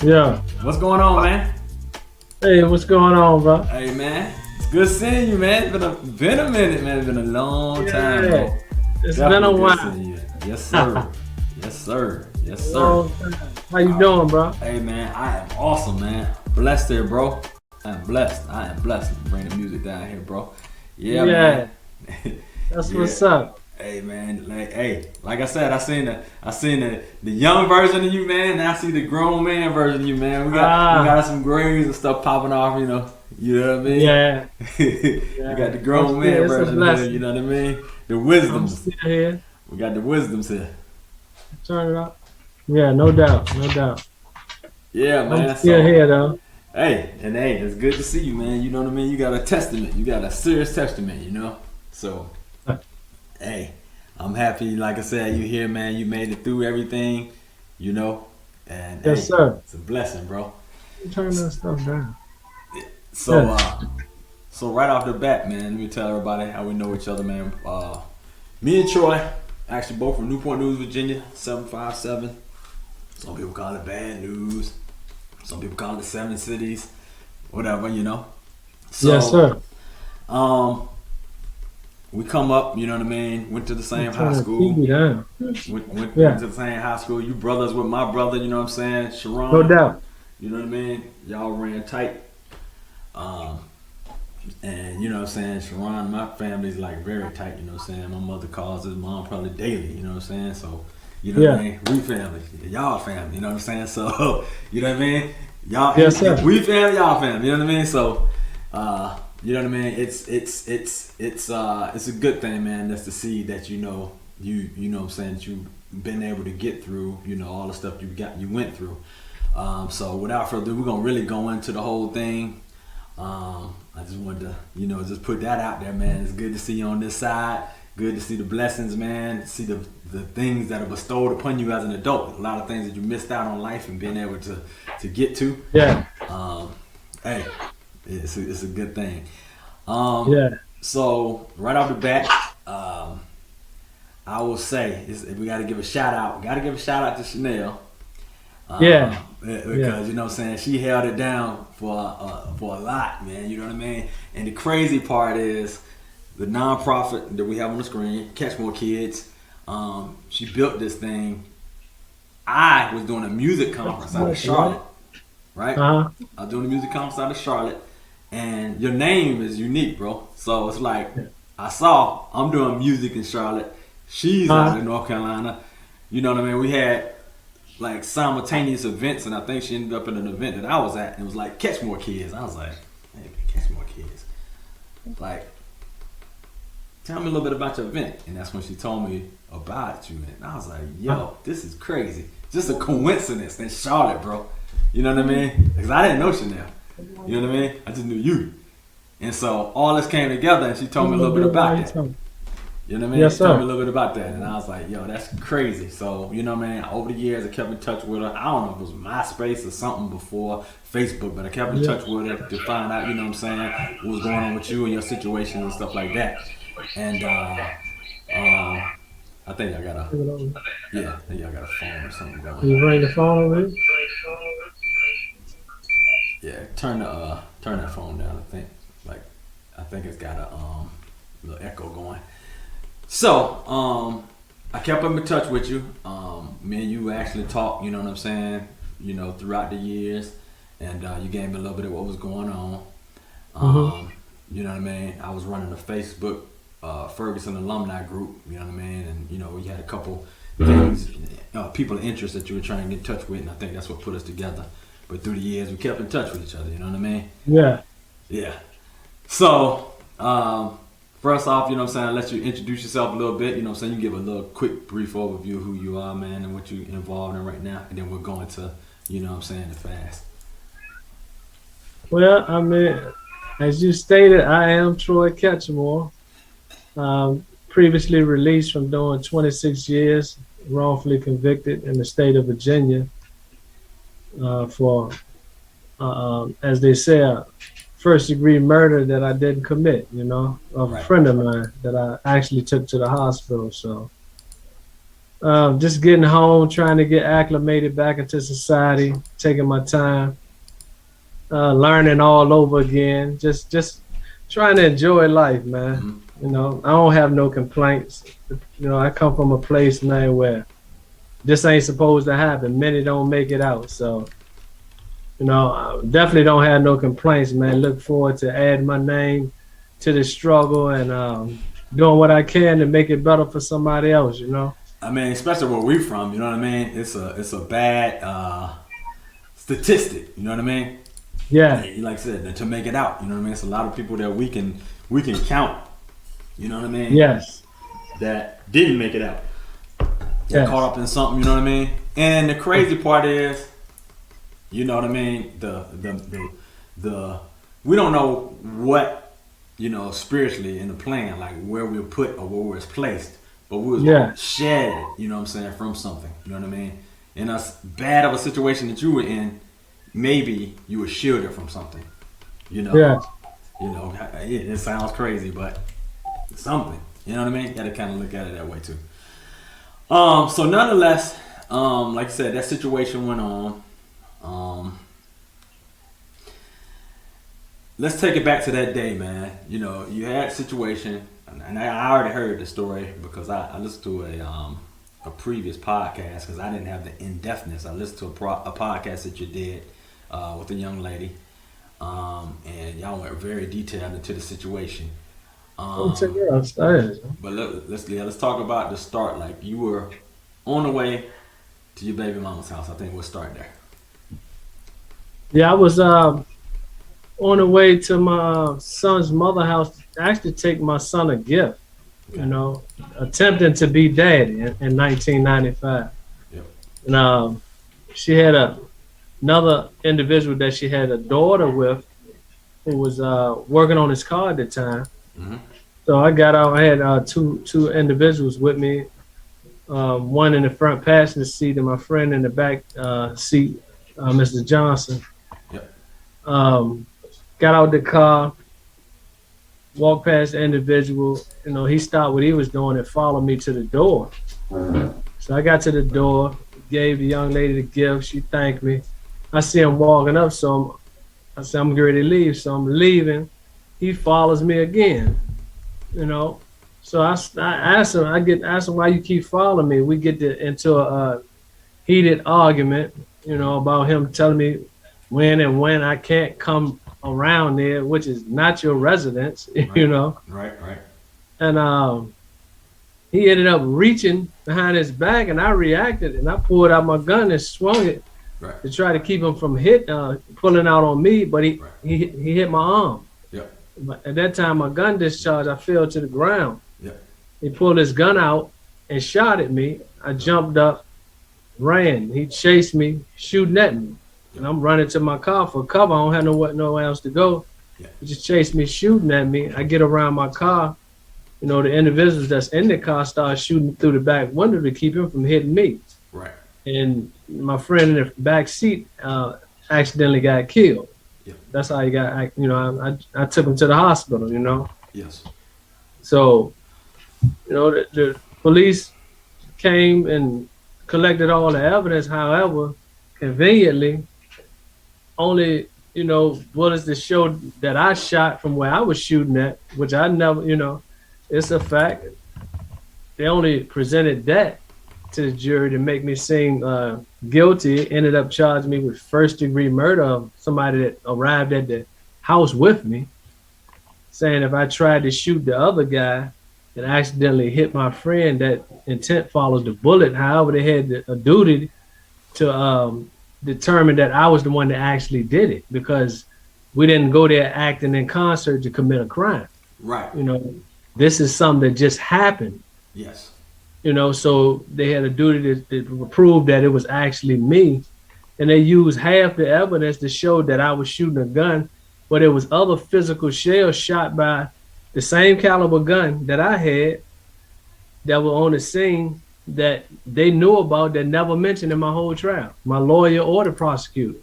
Yeah. What's going on, man? Hey, what's going on, bro? Hey, man. It's good seeing you, man. It's been a minute, man. It's been a long time, Yeah. bro. It's been a Definitely good while. seeing you. Yes, sir. Yes, sir. Yes, sir. Long time. How you doing, bro? Hey, man. I am awesome, man. Blessed here, bro. I am blessed. I am blessed. Bring the music down here, bro. Yeah, man. Yeah. That's Yeah. what's up. Hey, man. Like I said, I seen the young version of you, man. Now I see the grown man version of you, man. We got some grades and stuff popping off, you know. You know what I mean? Yeah. You Yeah. got the grown man It's a version here, blessing. you know what I mean? The I'm wisdoms. still here. We got the wisdoms here. Turn it up. Yeah, no doubt. No doubt. Yeah, I'm man. still So, here, though. hey, it's good to see you, man. You know what I mean? You got a testament. You got a serious testament, you know? So, hey, I'm happy. Like I said, you here, man. You made it through everything, you know? And, Yes, hey, sir. it's a blessing, bro. Turn that stuff down. So, Yeah. so right off the bat, man, let me tell everybody how we know each other, man. Me and Troy, actually both from Newport News, Virginia, 757. Some people call it bad news. Some people call it seven cities, whatever, you know. So, Yes, sir. um, we come up, you know what I mean. Went to the same high Turn the school. TV down. Went Yeah. to the same high school. You brothers with my brother, you know what I'm saying. Sharon, No doubt. you know what I mean. Y'all ran tight. Um, and you know what I'm saying, Sharon, my family's like very tight, you know what I'm saying. My mother calls his mom probably daily, you know what I'm saying. So, you know what I Yeah. mean? We family, y'all family, you know what I'm saying? So, you know what I mean? Y'all, Yes, sir. we family, y'all family, you know what I mean? So, you know what I mean? It's a good thing, man. That's to see that you know what I'm saying, that you've been able to get through, you know, all the stuff you went through. So without further ado, we're gonna really go into the whole thing. I just wanted to, you know, just put that out there, man. It's good to see you on this side. Good to see the blessings, man. See the things that are bestowed upon you as an adult. A lot of things that you missed out on life and being able to get to. Yeah. Hey, it's a good thing. Yeah. So right off the bat, I will say we got to give a shout out. Got to give a shout out to Chanell. Yeah. Because you know what I'm saying, she held it down for a lot, man. You know what I mean. And the crazy part is the nonprofit that we have on the screen, Ketchmore Kids. She built this thing. I was doing a music conference out of Charlotte, right? Uh-huh. I was doing a music conference out of Charlotte, and your name is unique, bro. So it's like I'm doing music in Charlotte. She's out of North Carolina. You know what I mean? We had like simultaneous events, and I think she ended up in an event that I was at, and it was like Ketchmore Kids. I was like, hey, Ketchmore Kids. Like, tell me a little bit about your event. And that's when she told me about you, and I was like, yo, this is crazy. Just a coincidence in Charlotte, bro. You know what I mean? Because I didn't know Chanell. You know what I mean? I just knew you. And so all this came together, and she told me a little bit about that. You know what I mean? Yes, She told sir. me a little bit about that, and I was like, yo, that's crazy. So, you know what I mean? Over the years, I kept in touch with her. I don't know if it was MySpace or something before Facebook, but I kept in touch with her to find out, you know what I'm saying, what was going on with you and your situation and stuff like that. And I think I got a phone or something going. You bring the phone over here? Yeah, turn that phone down. I think it's got a little echo going. So, I kept up in touch with you. Me and you actually talked, you know what I'm saying, you know, throughout the years, and you gave me a little bit of what was going on. You know what I mean? I was running a Facebook Ferguson alumni group, you know what I mean, and you know, we had a couple things, people of interest that you were trying to get in touch with, and I think that's what put us together. But through the years, we kept in touch with each other, you know what I mean? Yeah. Yeah. So, first off, you know what I'm saying, I'll let you introduce yourself a little bit, you know what I'm saying, you give a little quick brief overview of who you are, man, and what you're involved in right now, and then we're going to, you know what I'm saying, the fast. Well, I mean, as you stated, I am Troy Ketchmore. Previously released from doing 26 years, wrongfully convicted in the state of Virginia for, as they say, first degree murder that I didn't commit, you know, of a friend of mine that I actually took to the hospital. So Just getting home, trying to get acclimated back into society, taking my time, learning all over again. Just trying to enjoy life, man. Mm-hmm. You know, I don't have no complaints. You know, I come from a place, man, where this ain't supposed to happen. Many don't make it out. So, you know, I definitely don't have no complaints, man. Look forward to adding my name to the struggle and doing what I can to make it better for somebody else, you know? I mean, especially where we from, you know what I mean? It's a bad statistic, you know what I mean? Yeah. Like I said, to make it out, you know what I mean? It's a lot of people that we can count, you know what I mean? Yes. That didn't make it out. Yes. Caught up in something, you know what I mean? And the crazy part is, you know what I mean? The we don't know what, you know, spiritually in the plan, like where we were put or where we was placed, but we was Yeah. shed, you know what I'm saying, from something, you know what I mean? In as bad of a situation that you were in, maybe you were shielded from something, you know. Yeah. You know, it sounds crazy, but something, you know what I mean? You got to kind of look at it that way too. So nonetheless, like I said, that situation went on. Let's take it back to that day, man. You know, you had a situation, and I already heard the story because I listened to a previous podcast because I didn't have the in-depthness. I listened to a podcast that you did with a young lady, and y'all went very detailed into the situation. Check it out. Stairs. But let's talk about the start. Like you were on the way to your baby mama's house. I think we'll start there. Yeah, I was on the way to my son's mother house to actually take my son a gift, Okay. you know, attempting to be daddy in 1995. Yep. And she had another individual that she had a daughter with who was working on his car at the time. Mm-hmm. So I got out. I had two individuals with me, one in the front passenger seat and my friend in the back seat, Mr. Johnson. Yep. Got out the car, walked past the individual. You know, he stopped what he was doing and followed me to the door. So I got to the door, gave the young lady the gift. She thanked me. I see him walking up, so I said, I'm ready to leave. So I'm leaving. He follows me again, you know. So I asked him, asked him why you keep following me. We get into a heated argument, you know, about him telling me when I can't come around there, which is not your residence, Right. you know. Right. And he ended up reaching behind his back, and I reacted, and I pulled out my gun and swung it Right. to try to keep him from pulling out on me, but Right. he hit my arm. Yep. But at that time, my gun discharged. I fell to the ground. Yep. He pulled his gun out and shot at me. I jumped up, ran. He chased me, shooting at me. And I'm running to my car for cover. I don't have nowhere else to go. Yeah. He just chased me, shooting at me. I get around my car. You know, the individuals that's in the car start shooting through the back window to keep him from hitting me. Right. And my friend in the back seat accidentally got killed. Yeah. That's how he got, you know, I took him to the hospital, you know. Yes. So, you know, the police came and collected all the evidence. However, conveniently, only, you know, bullets that showed that I shot from where I was shooting at, which I never, you know, it's a fact. They only presented that to the jury to make me seem guilty. Ended up charging me with first-degree murder of somebody that arrived at the house with me, saying if I tried to shoot the other guy and accidentally hit my friend, that intent follows the bullet. However, they had a duty to determine that I was the one that actually did it, because we didn't go there acting in concert to commit a crime. Right. You know, this is something that just happened. Yes. You know, so they had a duty to prove that it was actually me. And they used half the evidence to show that I was shooting a gun, but it was other physical shells shot by the same caliber gun that I had that were on the scene that they knew about, that never mentioned in my whole trial, my lawyer or the prosecutor.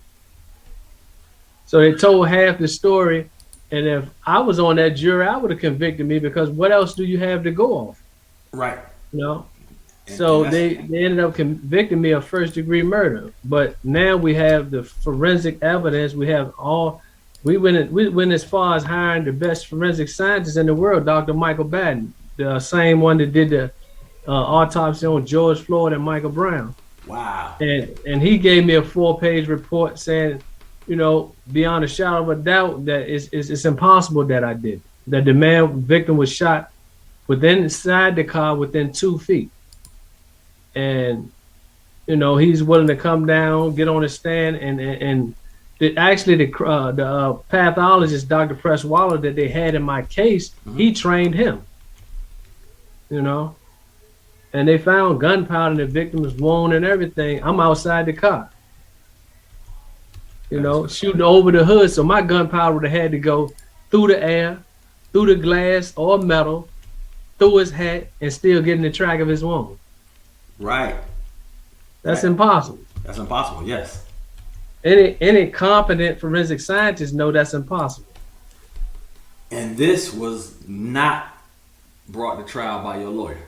So they told half the story. And if I was on that jury, I would have convicted me, because what else do you have to go off? Right. You know? So they ended up convicting me of first degree murder. But now we have the forensic evidence. We have all. We went as far as hiring the best forensic scientist in the world, Dr. Michael Batten, the same one that did the autopsy on George Floyd and Michael Brown. Wow. And he gave me a 4-page report saying, beyond a shadow of a doubt that it's impossible that I did. That the victim was shot inside the car within 2 feet. And, he's willing to come down, get on the stand, and the pathologist, Dr. Presswaller, that they had in my case, he trained him, and they found gunpowder in the victim's wound and everything. I'm outside the car, shooting over the hood. So my gunpowder would have had to go through the air, through the glass or metal, through his hat, and still get in the track of his wound. Right. That's impossible. That's impossible, yes. Any competent forensic scientist know that's impossible. And this was not brought to trial by your lawyer.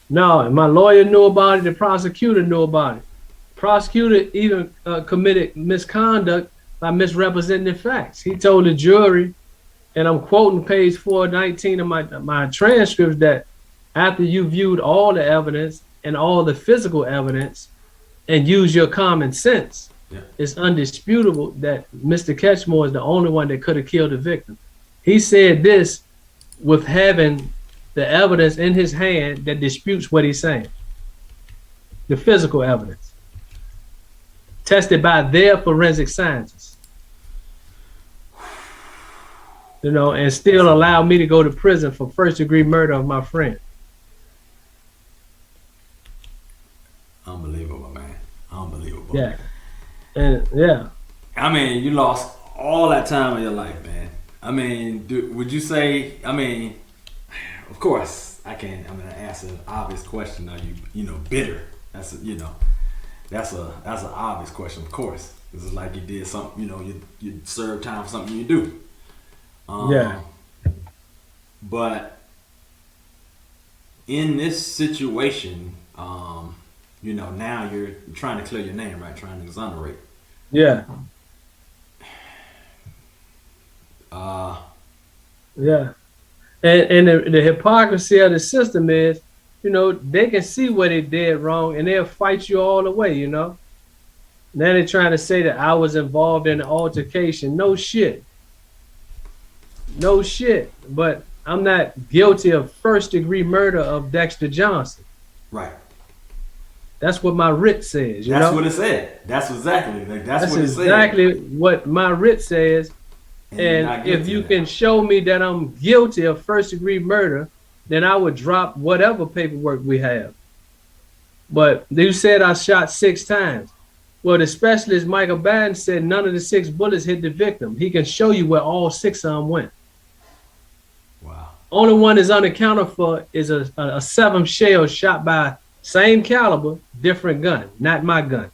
No, and my lawyer knew about it. The prosecutor knew about it. Prosecutor even committed misconduct by misrepresenting the facts. He told the jury, and I'm quoting page 419 of my transcripts, that after you viewed all the evidence and all the physical evidence and use your common sense, it's undisputable that Mr. Ketchmore is the only one that could have killed the victim. He said this with having the evidence in his hand that disputes what he's saying. The physical evidence. Tested by their forensic scientists. And still allow me to go to prison for first degree murder of my friend. Unbelievable, man. Unbelievable. Yeah. And yeah. I mean, you lost all that time of your life, man. I mean, would you say, of course, I'm going to ask an obvious question. Are you bitter? That's an obvious question, of course. This is like you did something, you served time for something you do. Yeah. But in this situation, now you're trying to clear your name, right? Trying to exonerate. Yeah. Yeah. And the hypocrisy of the system is, they can see what they did wrong and they'll fight you all the way, Now they're trying to say that I was involved in an altercation. No shit. No shit. But I'm not guilty of first degree murder of Dexter Johnson. Right. That's what my writ says. That's what it said. That's exactly what it said. Exactly what my writ says. And if you can show me that I'm guilty of first degree murder, then I would drop whatever paperwork we have. But you said I shot 6 times. Well, the specialist Michael Batten said none of the 6 bullets hit the victim. He can show you where all 6 of them went. Wow. Only one is unaccounted for is a 7th shell shot by same caliber, different gun, not my gun.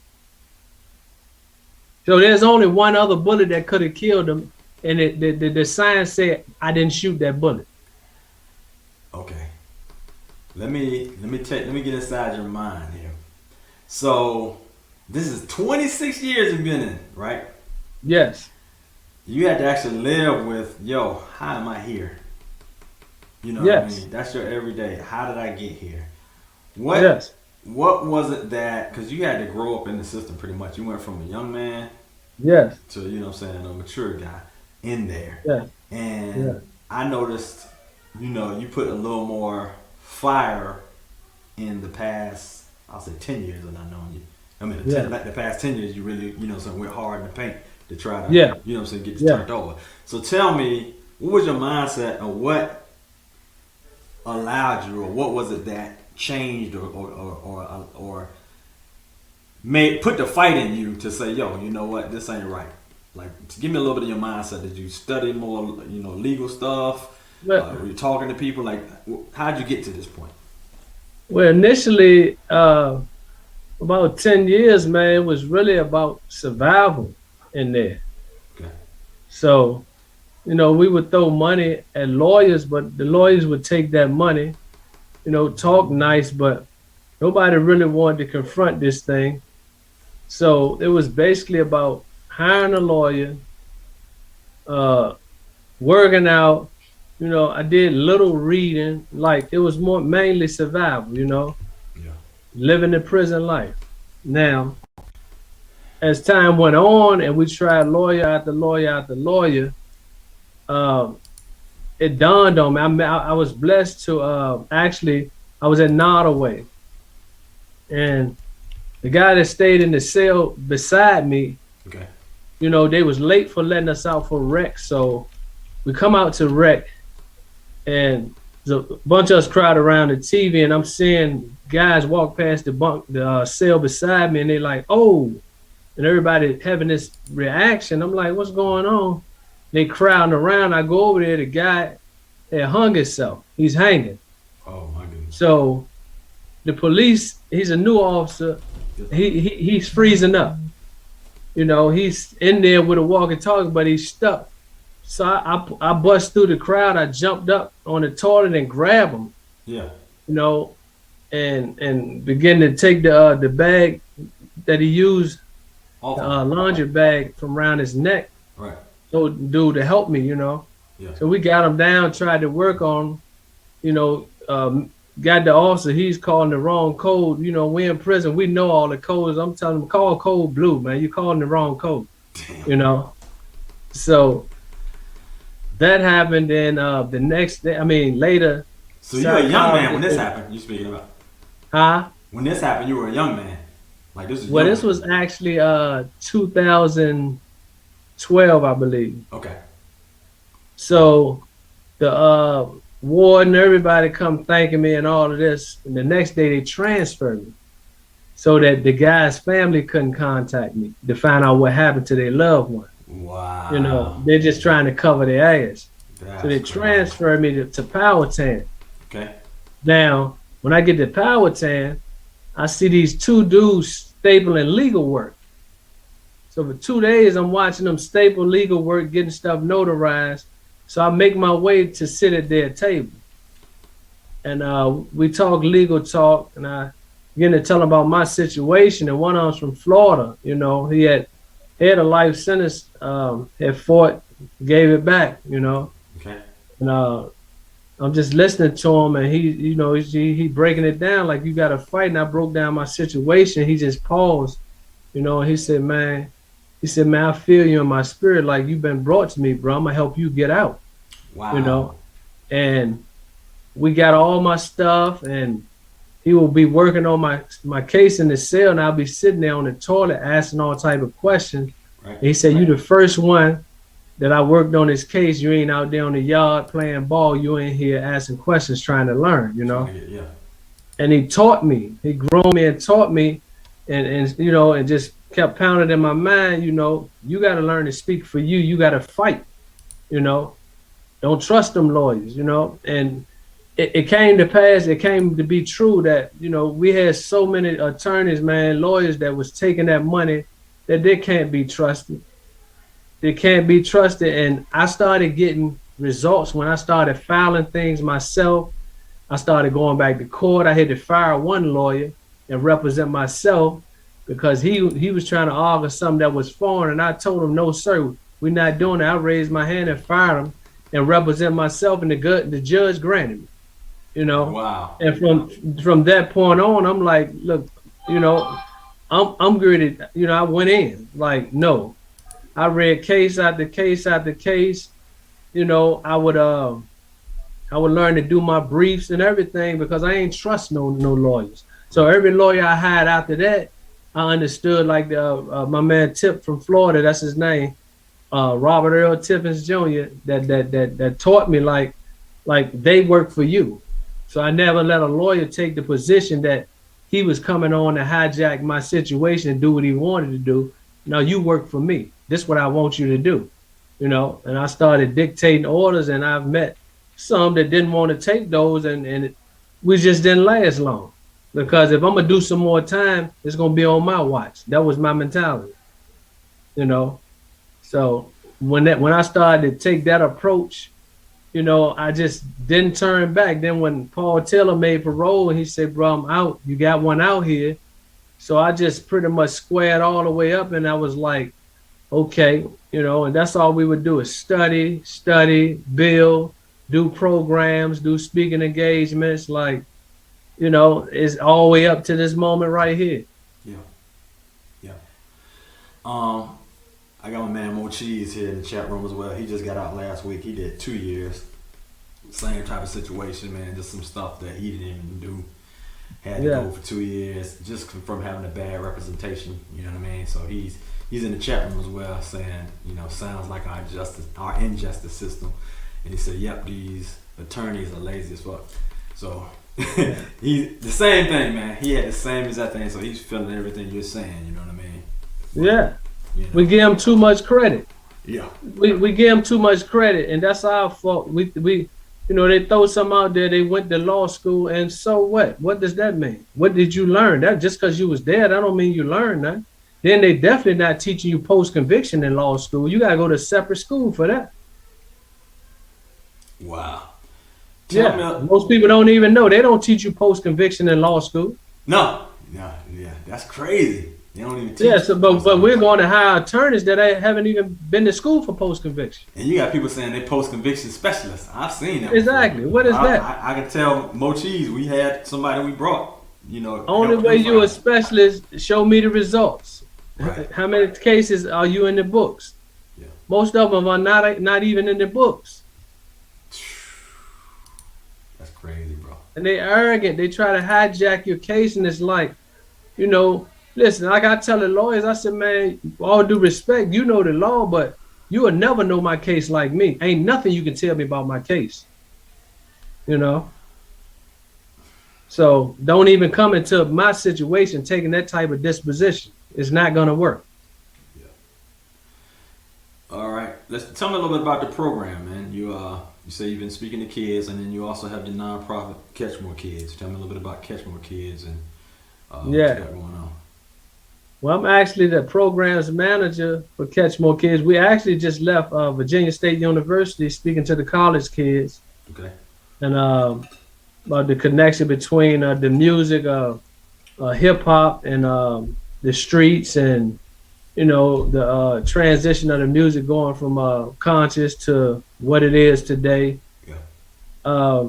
So there's only one other bullet that could have killed him, and the science said I didn't shoot that bullet. Okay. Let me get inside your mind here. So this is 26 years you've been in, right? Yes. You had to actually live with, how am I here? Yes. What I mean? That's your everyday. How did I get here? Yes. What was it that, because you had to grow up in the system pretty much. You went from a young man yes to, a mature guy in there. Yeah. And I noticed, you put a little more fire in the past, I'll say 10 years that I've known you. The past 10 years, you really, went hard in the paint to try to, get this turned over. So tell me, what was your mindset and what allowed you, or what was it that changed or put the fight in you to say, you know what, this ain't right? Like, give me a little bit of your mindset. Did you study more, legal stuff? Were you talking to people? Like, how'd you get to this point? Well, initially, about 10 years, man, it was really about survival in there. Okay. So, we would throw money at lawyers, but the lawyers would take that money, talk nice, but Nobody really wanted to confront this thing. So it was basically about hiring a lawyer, uh, working out. I did little reading. Like it was more mainly survival. Yeah. Living the prison life. Now, as time went on, and we tried lawyer after lawyer after lawyer, um, it dawned on me. I was blessed to actually. I was in Nottoway, and the guy that stayed in the cell beside me, Okay. they was late for letting us out for rec. So we come out to rec, and there's a bunch of us crowd around the TV, and I'm seeing guys walk past the cell beside me, and they like, oh, and everybody having this reaction. I'm like, what's going on? They crowding around. I go over there. The guy had hung himself. He's hanging. Oh my goodness. So the police, he's a new officer. He's freezing up. He's in there with a walkie-talkie, but he's stuck. So I bust through the crowd. I jumped up on the toilet and grabbed him. Yeah. And begin to take the bag that he used, laundry bag from around his neck. Right. So dude to help me. Yeah. So we got him down, tried to work on him, got the officer, he's calling the wrong code. We in prison, we know all the codes. I'm telling him, call code blue, man. You're calling the wrong code. Damn. So that happened. Then the next day, later. So you were a young man when this happened. You speaking about? Huh? When this happened, you were a young man. Like this is. Well, this was actually 2012, I believe. Okay. So the warden, everybody come thanking me and all of this. And the next day they transferred me so that the guy's family couldn't contact me to find out what happened to their loved one. Wow. They're just trying to cover their ass. That's so they crazy. transferred me to Powhatan. Okay. Now, when I get to Powhatan, I see these two dudes stapling legal work. So for 2 days, I'm watching them staple legal work, getting stuff notarized. So I make my way to sit at their table. And we talk legal talk, and I begin to tell them about my situation. And one of them's from Florida. He had a life sentence, had fought, gave it back, Okay. And I'm just listening to him, and he breaking it down like you got to fight. And I broke down my situation. He just paused, and he said, man, I feel you in my spirit, like you've been brought to me, bro. I'm gonna help you get out. Wow. And we got all my stuff, and he will be working on my case in the cell, and I'll be sitting there on the toilet asking all type of questions. Right. And he said, you the first one that I worked on this case. You ain't out there on the yard playing ball. You in here asking questions, trying to learn, Yeah. And he taught me. He groomed me and taught me, and just kept pounding in my mind, you got to learn to speak for you. You got to fight, Don't trust them lawyers, And it came to pass, it came to be true that, we had so many attorneys, man, lawyers that was taking that money that they can't be trusted. They can't be trusted. And I started getting results when I started filing things myself. I started going back to court. I had to fire one lawyer and represent myself because he was trying to argue something that was foreign. And I told him, no, sir, we're not doing that. I raised my hand and fired him and represent myself, and the judge granted me, Wow. And from that point on, I'm like, look, I'm good at, I went in like, no, I read case after case after case, I would learn to do my briefs and everything because I ain't trust no lawyers. So every lawyer I had after that, I understood, like my man Tip from Florida, that's his name, Robert Earl Tippins Jr. that taught me like they work for you. So I never let a lawyer take the position that he was coming on to hijack my situation and do what he wanted to do. No, you work for me. This is what I want you to do, And I started dictating orders, and I've met some that didn't want to take those, and we just didn't last long. Because if I'm gonna do some more time, it's gonna be on my watch. That was my mentality, So when I started to take that approach, I just didn't turn back. Then when Paul Taylor made parole, and he said, "Bro, I'm out. You got one out here." So I just pretty much squared all the way up, and I was like, "Okay," and that's all we would do is study, build, do programs, do speaking engagements, like, it's all the way up to this moment right here. Yeah, yeah. Um, I got my man Mo Cheese here in the chat room as well. He just got out last week. He did 2 years. Same type of situation, man. Just some stuff that he didn't even do. Had to Yeah. go for 2 years just from having a bad representation. You know what I mean? So he's in the chat room as well, saying, sounds like our injustice system. And he said, "Yep, these attorneys are lazy as fuck." So he's the same thing, man. He had the same exact thing. So he's feeling everything you're saying. You know what I mean? Yeah. You know? We give him too much credit. Yeah. We give them too much credit, and that's our fault. We they throw some out there. They went to law school, and so what? What does that mean? What did you learn? That just because you was there, that don't mean you learned that. Then they definitely not teaching you post conviction in law school. You gotta go to a separate school for that. Wow. Most people don't even know. They don't teach you post conviction in law school. No. Yeah. That's crazy. They don't even teach. Yeah, but we're going to hire attorneys that haven't even been to school for post conviction. And you got people saying they post conviction specialists. I've seen that. Exactly. Before. What is that? I can tell Mo Cheese. We had somebody we brought. Only way you a specialist, show me the results. Right. How many cases are you in the books? Yeah. Most of them are not even in the books. That's crazy, bro. And they arrogant. They try to hijack your case, and it's like, listen, like I tell the lawyers, I said, man, all due respect, you know the law, but you will never know my case like me. Ain't nothing you can tell me about my case. So don't even come into my situation taking that type of disposition. It's not gonna work. Yeah. All right. Tell me a little bit about the program, man. You say you've been speaking to kids, and then you also have the nonprofit Ketchmore Kids. Tell me a little bit about Ketchmore Kids and what you got going on. Well, I'm actually the programs manager for Ketchmore Kids. We actually just left Virginia State University speaking to the college kids. Okay. And about the connection between the music, hip hop, and the streets, and the transition of the music going from conscious to what it is today. Yeah.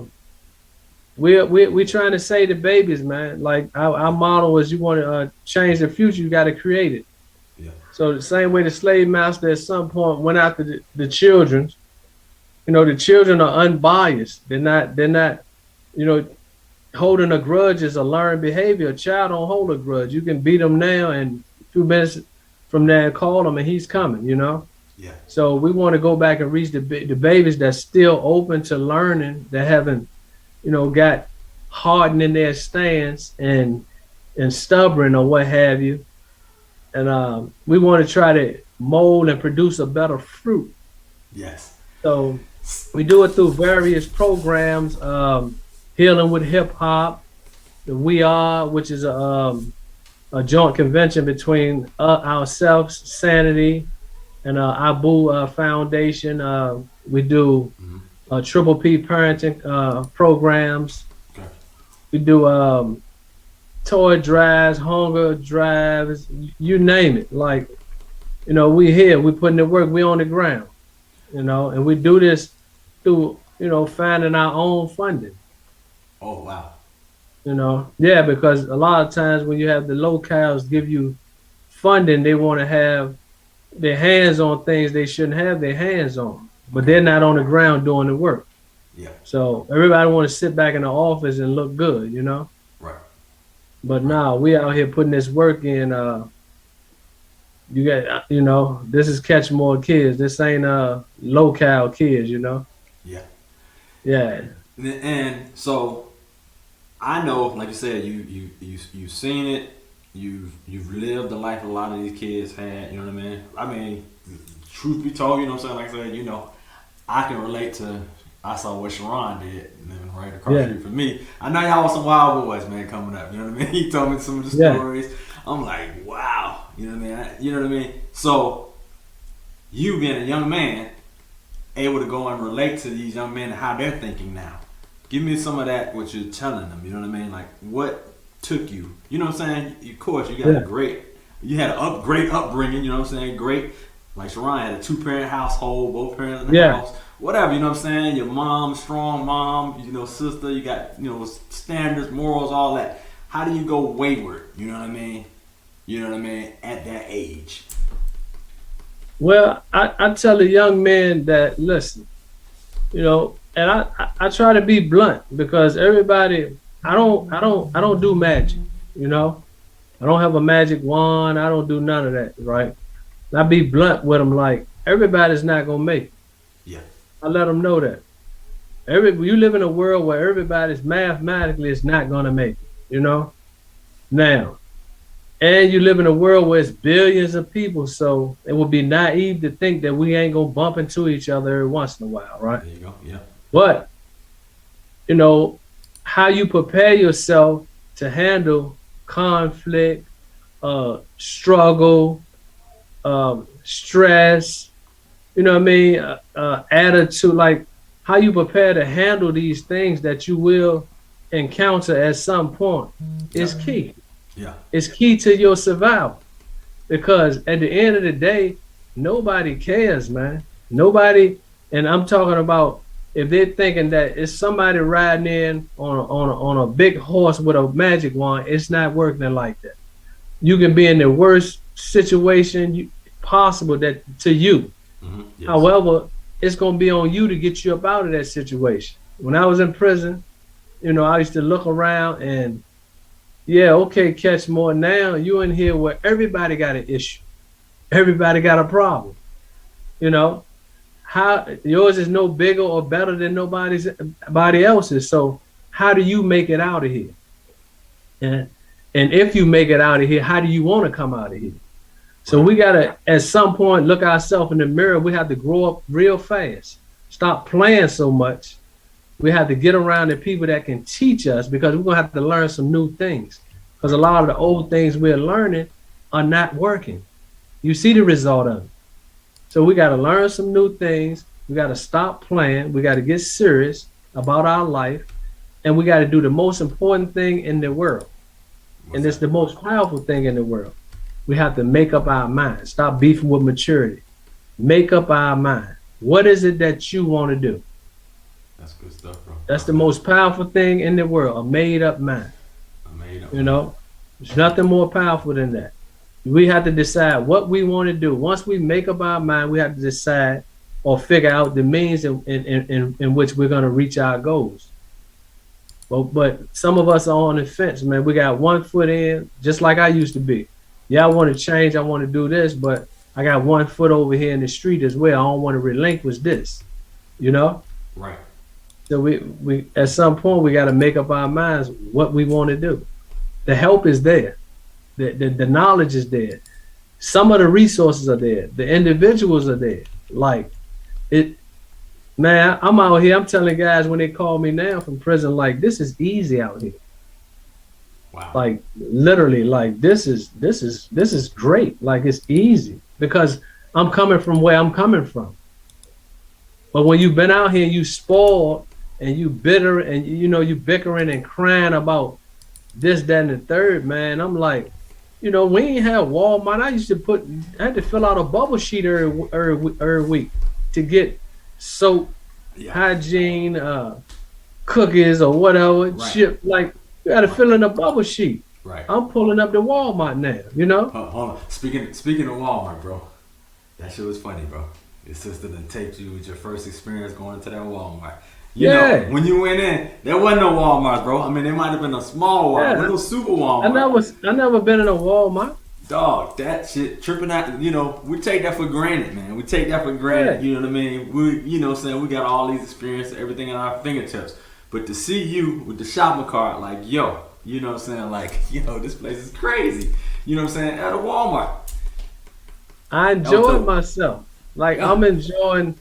We're trying to save the babies, man. Like our motto is, you want to change the future, you got to create it. Yeah. So the same way the slave master at some point went after the children, the children are unbiased. They're not, holding a grudge is a learned behavior. A child don't hold a grudge. You can beat them now, and 2 minutes from there, call him, and he's coming. Yeah. So we want to go back and reach the babies that's still open to learning, that haven't, got hardened in their stance and stubborn or what have you. And we want to try to mold and produce a better fruit. Yes. So we do it through various programs, healing with hip hop, the We Are, which is a joint convention between ourselves, Sanity, and Abu Foundation. We do Triple P parenting programs. Okay. We do toy drives, hunger drives, you name it. Like, we here, we putting the work, we on the ground, and we do this through, finding our own funding. Oh, wow. Because a lot of times when you have the locals give you funding, they want to have their hands on things they shouldn't have their hands on, but they're not on the ground doing the work. Yeah. So everybody want to sit back in the office and look good, Right. But now we out here putting this work in. You got, this is Ketchmore Kids. This ain't local kids, Yeah. Yeah. And so I know, like you said, you've seen it. You've lived the life a lot of these kids had. You know what I mean? I mean, truth be told, you know what I'm saying? Like I said, I can relate to. I saw what Sharon did, living right across the street from me. I know y'all was some wild boys, man, coming up. You know what I mean? He told me some of the stories. I'm like, wow. You know what I mean? So, you being a young man, able to go and relate to these young men and how they're thinking now. Give me some of that, what you're telling them. You know what I mean? Like, what took you? You know what I'm saying? Of course, you got you had a great upbringing. You know what I'm saying? Great. Like Sharon had a 2-parent household, both parents in the house. Whatever, you know what I'm saying? Your mom, strong mom, you know, sister, you got, you know, standards, morals, all that. How do you go wayward? You know what I mean? You know what I mean? At that age. Well, I tell the young men that, listen, you know, and I try to be blunt because everybody, I don't do magic, you know. I don't have a magic wand. I don't do none of that, right? And I be blunt with them, like, everybody's not gonna make it. Yeah. I let them know that. You live in a world where everybody's mathematically is not gonna make it, you know. Now, and you live in a world where it's billions of people, so it would be naive to think that we ain't gonna bump into each other every once in a while, right? There you go. Yeah. But, you know, how you prepare yourself to handle conflict, struggle, stress, you know what I mean? Attitude, like how you prepare to handle these things that you will encounter at some point is key. Yeah. It's key to your survival. Because at the end of the day, nobody cares, man. Nobody, and I'm talking about if they're thinking that it's somebody riding in on a big horse with a magic wand, it's not working like that. You can be in the worst situation possible that to you. Mm-hmm. Yes. However, it's gonna be on you to get you up out of that situation. When I was in prison, you know, I used to look around and okay, Ketchmore, now you in here where everybody got an issue. Everybody got a problem. You know, how yours is no bigger or better than nobody else's. So how do you make it out of here? And if you make it out of here, how do you want to come out of here? So we gotta, at some point, look ourselves in the mirror. We have to grow up real fast. Stop playing so much. We have to get around the people that can teach us because we're gonna have to learn some new things. Because a lot of the old things we're learning are not working. You see the result of it. So we gotta learn some new things. We gotta stop playing. We gotta get serious about our life. And we gotta do the most important thing in the world. And it's the most powerful thing in the world. We have to make up our mind. Stop beefing with maturity. Make up our mind. What is it that you want to do? That's good stuff, bro. That's the most powerful thing in the world, a made up mind. You know, there's nothing more powerful than that. We have to decide what we want to do. Once we make up our mind, we have to decide or figure out the means in which we're going to reach our goals. But some of us are on the fence, man. We got one foot in, just like I used to be. Yeah, I want to change. I want to do this, but I got one foot over here in the street as well. I don't want to relinquish this, you know? Right. So we at some point, we got to make up our minds what we want to do. The help is there. The knowledge is there. Some of the resources are there. The individuals are there. Like, man, I'm out here. I'm telling guys when they call me now from prison, like, this is easy out here. Wow. Like literally, like this is great. Like it's easy because I'm coming from where I'm coming from. But when you've been out here, you spoiled and you bitter and you know you bickering and crying about this, that, and the third, man. I'm like, you know, we ain't have Walmart. I had to fill out a bubble sheet every week to get soap, hygiene, cookies or whatever. Right. Shit, like. You got to fill in a bubble sheet. Right. I'm pulling up the Walmart now, you know? Hold on. Speaking of Walmart, bro, that shit was funny, bro. Your sister done taped you with your first experience going to that Walmart. You know, when you went in, there wasn't no Walmart, bro. I mean, there might have been a small Walmart, no super Walmart. I never been in a Walmart. Dog, that shit tripping out. You know, we take that for granted, man. We take that for granted. You know what I mean? You know what I'm saying? We got all these experiences, everything at our fingertips. But to see you with the shopping cart, like, yo, you know what I'm saying? Like, yo, this place is crazy. You know what I'm saying? At a Walmart. I enjoyed myself. Like, I'm enjoying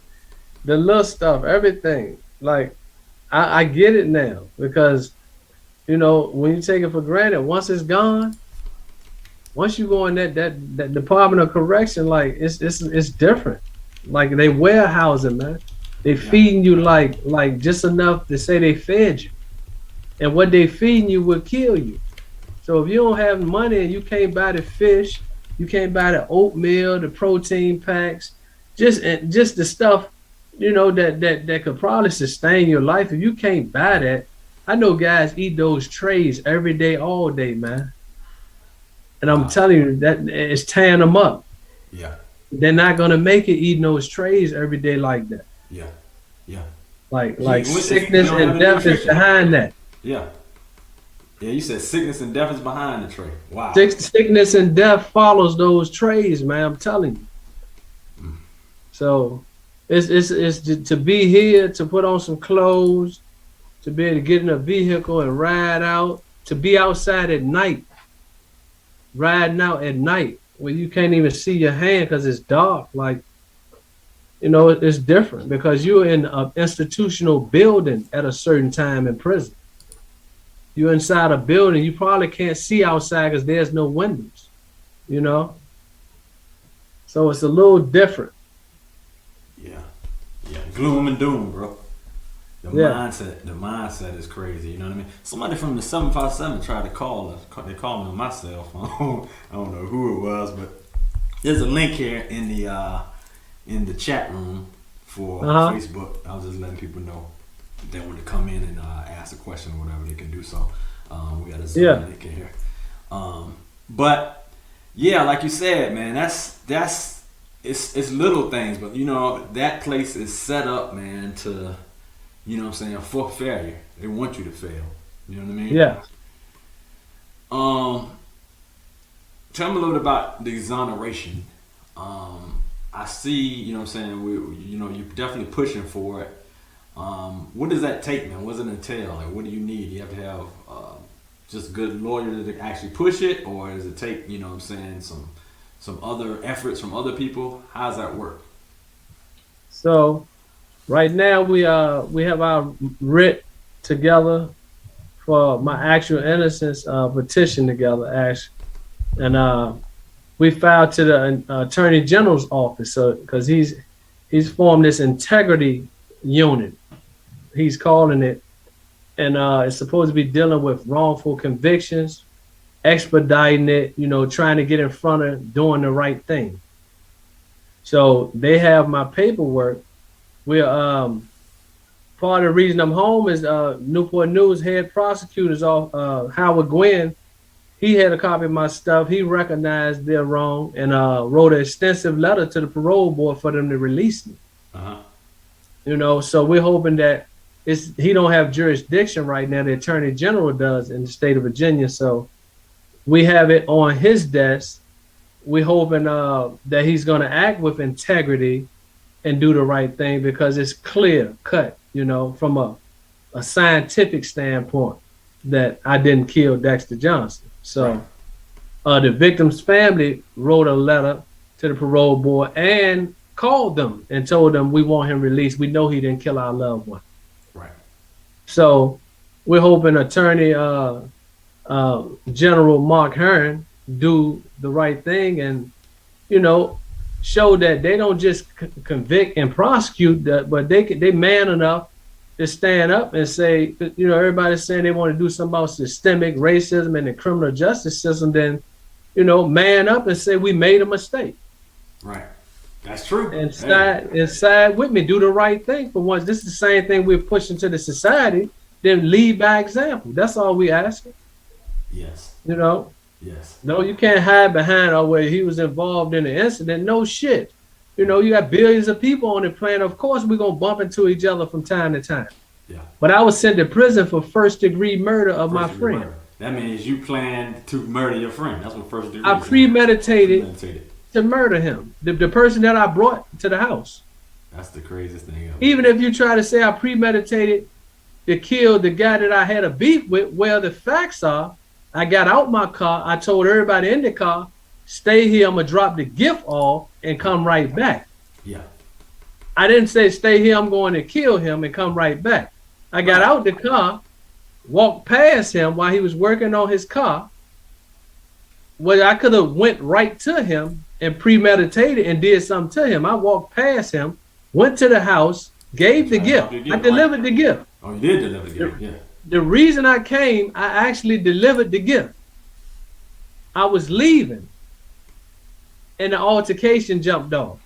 the little stuff, everything. Like, I get it now because, you know, when you take it for granted, once it's gone, once you go in that Department of Correction, like, it's different. Like, they warehousing, man. They Yeah. feeding you like just enough to say they fed you, and what they feeding you will kill you. So if you don't have money and you can't buy the fish, you can't buy the oatmeal, the protein packs, just the stuff, that could probably sustain your life. If you can't buy that, I know guys eat those trays every day, all day, man. And I'm Wow. telling you that it's tearing them up. Yeah. They're not gonna make it eating those trays every day like that. Yeah. Yeah. Like If you sickness don't have and the death is nutrition. behind that. Yeah. Yeah. You said sickness and death is behind the tray. Wow. Sickness and death follows those trays, man. I'm telling you. Mm. So it's to be here, to put on some clothes, to be able to get in a vehicle and ride out, to be outside at night, riding out at night when you can't even see your hand because it's dark. Like, it's different because you're in an institutional building at a certain time in prison. You're inside a building, you probably can't see outside because there's no windows, you know? So it's a little different. Yeah. Yeah. Gloom and doom, bro. Yeah. The mindset is crazy. You know what I mean? Somebody from the 757 tried to call us. They called me on my cell phone. I don't know who it was, but there's a link here in the chat room for Facebook. I was just letting people know if they want to come in and ask a question or whatever, they can do so. We got a Zoom link in here. But yeah, like you said, man, that's it's little things, but that place is set up, man, to what I'm saying, for failure. They want you to fail. You know what I mean? Yeah. Tell me a little bit about the exoneration. I see, you know what I'm saying, you're definitely pushing for it. What does that take, man? What does it entail? Like, what do you need? You have to have just good lawyers to actually push it, or does it take, you know what I'm saying, some other efforts from other people? How does that work? So right now we have our writ together for my actual innocence petition together, actually, and we filed to the Attorney General's office, so because he's formed this integrity unit, he's calling it, and it's supposed to be dealing with wrongful convictions, expediting it, trying to get in front of doing the right thing. So they have my paperwork. We're part of the reason I'm home is Newport News head prosecutor's Howard Gwynn. He had a copy of my stuff. He recognized they're wrong and wrote an extensive letter to the parole board for them to release me. So we're hoping that he don't have jurisdiction right now. The Attorney General does in the state of Virginia. So we have it on his desk. We're hoping that he's going to act with integrity and do the right thing because it's clear cut, from a scientific standpoint that I didn't kill Dexter Johnson. So the victim's family wrote a letter to the parole board and called them and told them we want him released. We know he didn't kill our loved one. Right. So we're hoping Attorney General Mark Hearn do the right thing and, show that they don't just convict and prosecute, but they man enough to stand up and say, everybody's saying they want to do something about systemic racism in the criminal justice system, then, man up and say we made a mistake. Right. That's true. And side with me, do the right thing for once. This is the same thing we're pushing to the society, then lead by example. That's all we asking. Yes. Yes. No, you can't hide behind, where he was involved in the incident. No shit. You got billions of people on the planet. Of course, we're going to bump into each other from time to time. Yeah. But I was sent to prison for first-degree murder of my friend. Murder. That means you planned to murder your friend. That's what first degree I premeditated to murder him, the person that I brought to the house. That's the craziest thing ever. Even if you try to say I premeditated to kill the guy that I had a beef with, well, the facts are, I got out my car. I told everybody in the car, stay here. I'm going to drop the gift off and come right back. Yeah. I didn't say stay here. I'm going to kill him and come right back. I got out the car, walked past him while he was working on his car. Well, I could have went right to him and premeditated and did something to him. I walked past him, went to the house, Gave the Try to help gift. you I get right. delivered the gift. Oh, you did deliver the gift. Yeah. The reason I came, I actually delivered the gift. I was leaving, and the altercation jumped off.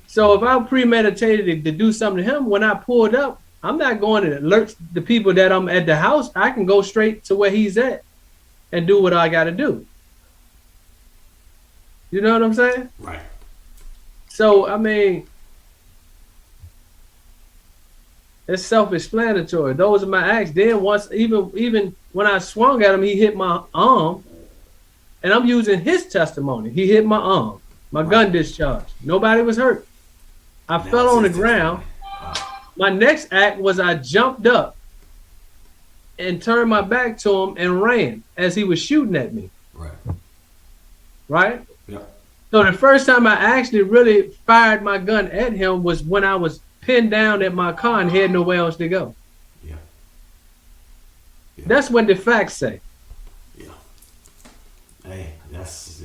So if I premeditated to do something to him, when I pulled up, I'm not going to alert the people that I'm at the house. I can go straight to where he's at and do what I got to do. You know what I'm saying? Right. So, I mean, it's self-explanatory. Those are my acts. Then once, even when I swung at him, he hit my arm, and I'm using his testimony. He hit my arm, my gun discharge. Nobody was hurt. I fell on the ground. My next act was I jumped up and turned my back to him and ran as he was shooting at me. Right. Right? Yeah. So the first time I actually really fired my gun at him was when I was pinned down at my car and had nowhere else to go. Yeah. That's what the facts say. Yeah. Hey, that's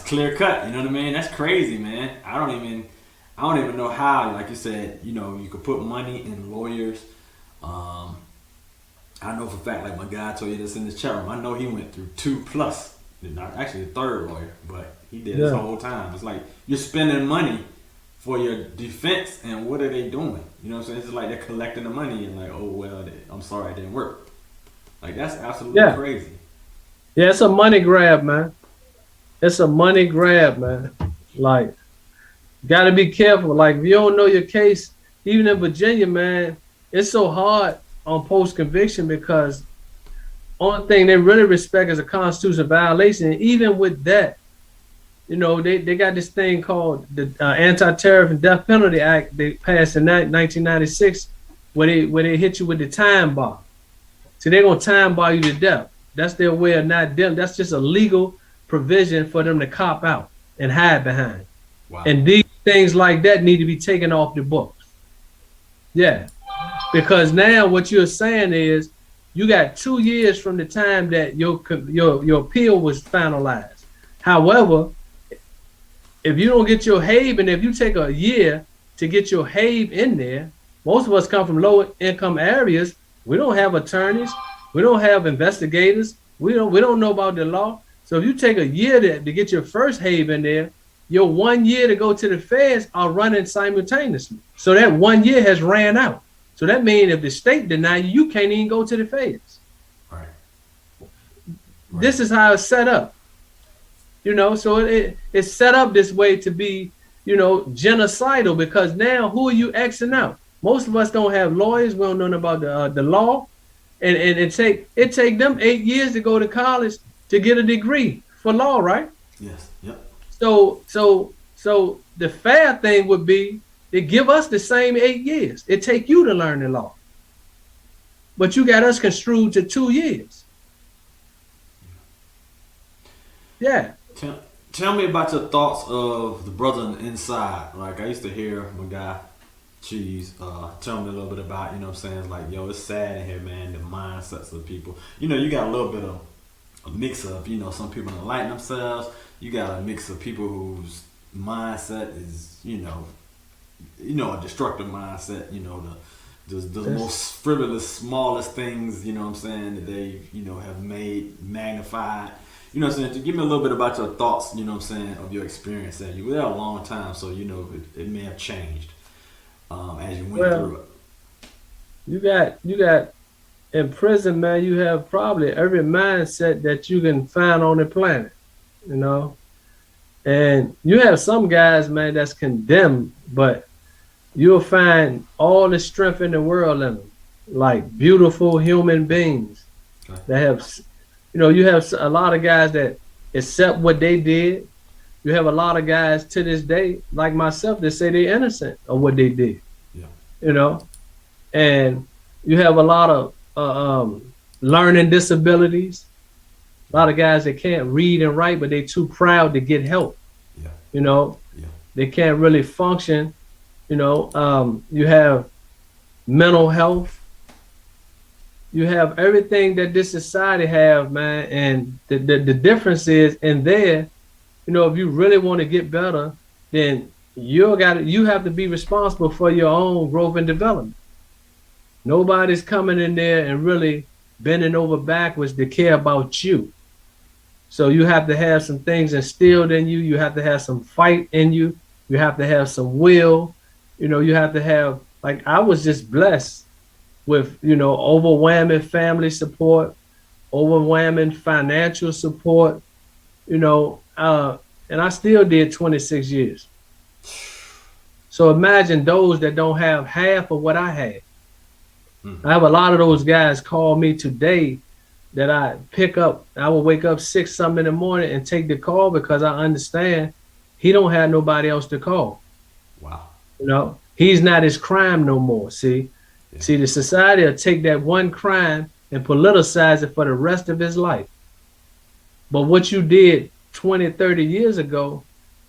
clear cut. You know what I mean? That's crazy, man. I don't even know how. Like you said, you could put money in lawyers. I know for a fact, like my guy told you this in the chat room. I know he went through 2+. Not actually the third lawyer, but he did this whole time. It's like you're spending money for your defense, and what are they doing? You know what I'm saying? It's like they're collecting the money and like, oh well, I'm sorry, it didn't work. Like that's absolutely crazy. Yeah, it's a money grab, man. It's a money grab, man. Like, gotta be careful. Like, if you don't know your case, even in Virginia, man, it's so hard on post-conviction because only thing they really respect is a constitutional violation. And even with that, they got this thing called the Anti-Tariff and Death Penalty Act. They passed in 1996 where they hit you with the time bar. So they're gonna time bar you to death. That's their way of not dealing. That's just a legal provision for them to cop out and hide behind. Wow. And these things like that need to be taken off the books. Yeah, because now what you're saying is you got 2 years from the time that your appeal was finalized. However, if you don't get your HABE, and if you take a year to get your HABE in there, most of us come from low income areas. We don't have attorneys. We don't have investigators. We don't know about the law. So if you take a year to get your first HABE in there, your 1 year to go to the feds are running simultaneously. So that 1 year has ran out. So that means if the state deny you, you can't even go to the feds. Right. This is how it's set up. So it's set up this way to be, genocidal, because now who are you Xing out? Most of us don't have lawyers. We don't know about the law. And it take them 8 years to go to college to get a degree for law, right? Yes. Yep. So the fair thing would be they give us the same 8 years. It take you to learn the law. But you got us construed to 2 years. Yeah. Tell me about your thoughts of the brother on the inside. Like I used to hear my guy Cheese tell me a little bit about, what I'm saying? It's like, yo, it's sad in here, man, the mindsets of people. You got a little bit of a mix of, some people enlighten themselves. You got a mix of people whose mindset is, a destructive mindset, the most frivolous, smallest things, what I'm saying, that they, have made magnified. What I'm saying? To give me a little bit about your thoughts, what I'm saying, of your experience there. You were there a long time, so, it may have changed as you went through it. You got in prison, man, you have probably every mindset that you can find on the planet, and you have some guys, man, that's condemned, but you'll find all the strength in the world in them, like beautiful human beings that have, you have a lot of guys that accept what they did. You have a lot of guys to this day, like myself, that say they're innocent of what they did. Yeah. And you have a lot of learning disabilities. A lot of guys that can't read and write, but they're too proud to get help. Yeah. They can't really function. You have mental health. You have everything that this society have, man. And the difference is in there, if you really want to get better, then you have to be responsible for your own growth and development. Nobody's coming in there and really bending over backwards to care about you. So you have to have some things instilled in you. You have to have some fight in you. You have to have some will. You have to have, like, I was just blessed with, overwhelming family support, overwhelming financial support, and I still did 26 years. So imagine those that don't have half of what I had. Mm-hmm. I have a lot of those guys call me today that I pick up. I will wake up 6 something in the morning and take the call because I understand he don't have nobody else to call. Wow. He's not his crime no more. See, the society will take that one crime and politicize it for the rest of his life. But what you did 20, 30 years ago,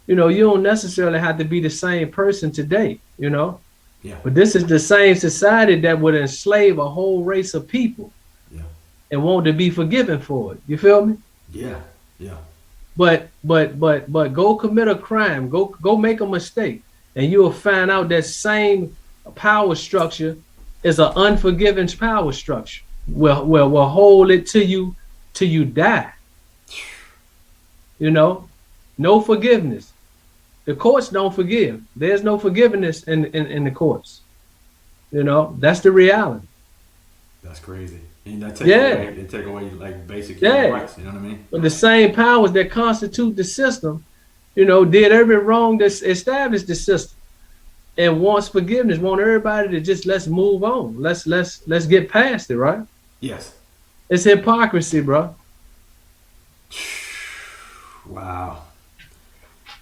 you don't necessarily have to be the same person today, Yeah. But this is the same society that would enslave a whole race of people. Yeah. And want to be forgiven for it. You feel me? Yeah. Yeah. But go commit a crime, go make a mistake, and you'll find out that same power structure is an unforgiving power structure. Will hold it to you till you die. No forgiveness. The courts don't forgive. There's no forgiveness in the courts. That's the reality. That's crazy. And that take away like basic human rights. You know what I mean? But the same powers that constitute the system, did every wrong that established the system, and wants forgiveness. Want everybody to just let's move on. Let's get past it, right? Yes. It's hypocrisy, bro. Wow.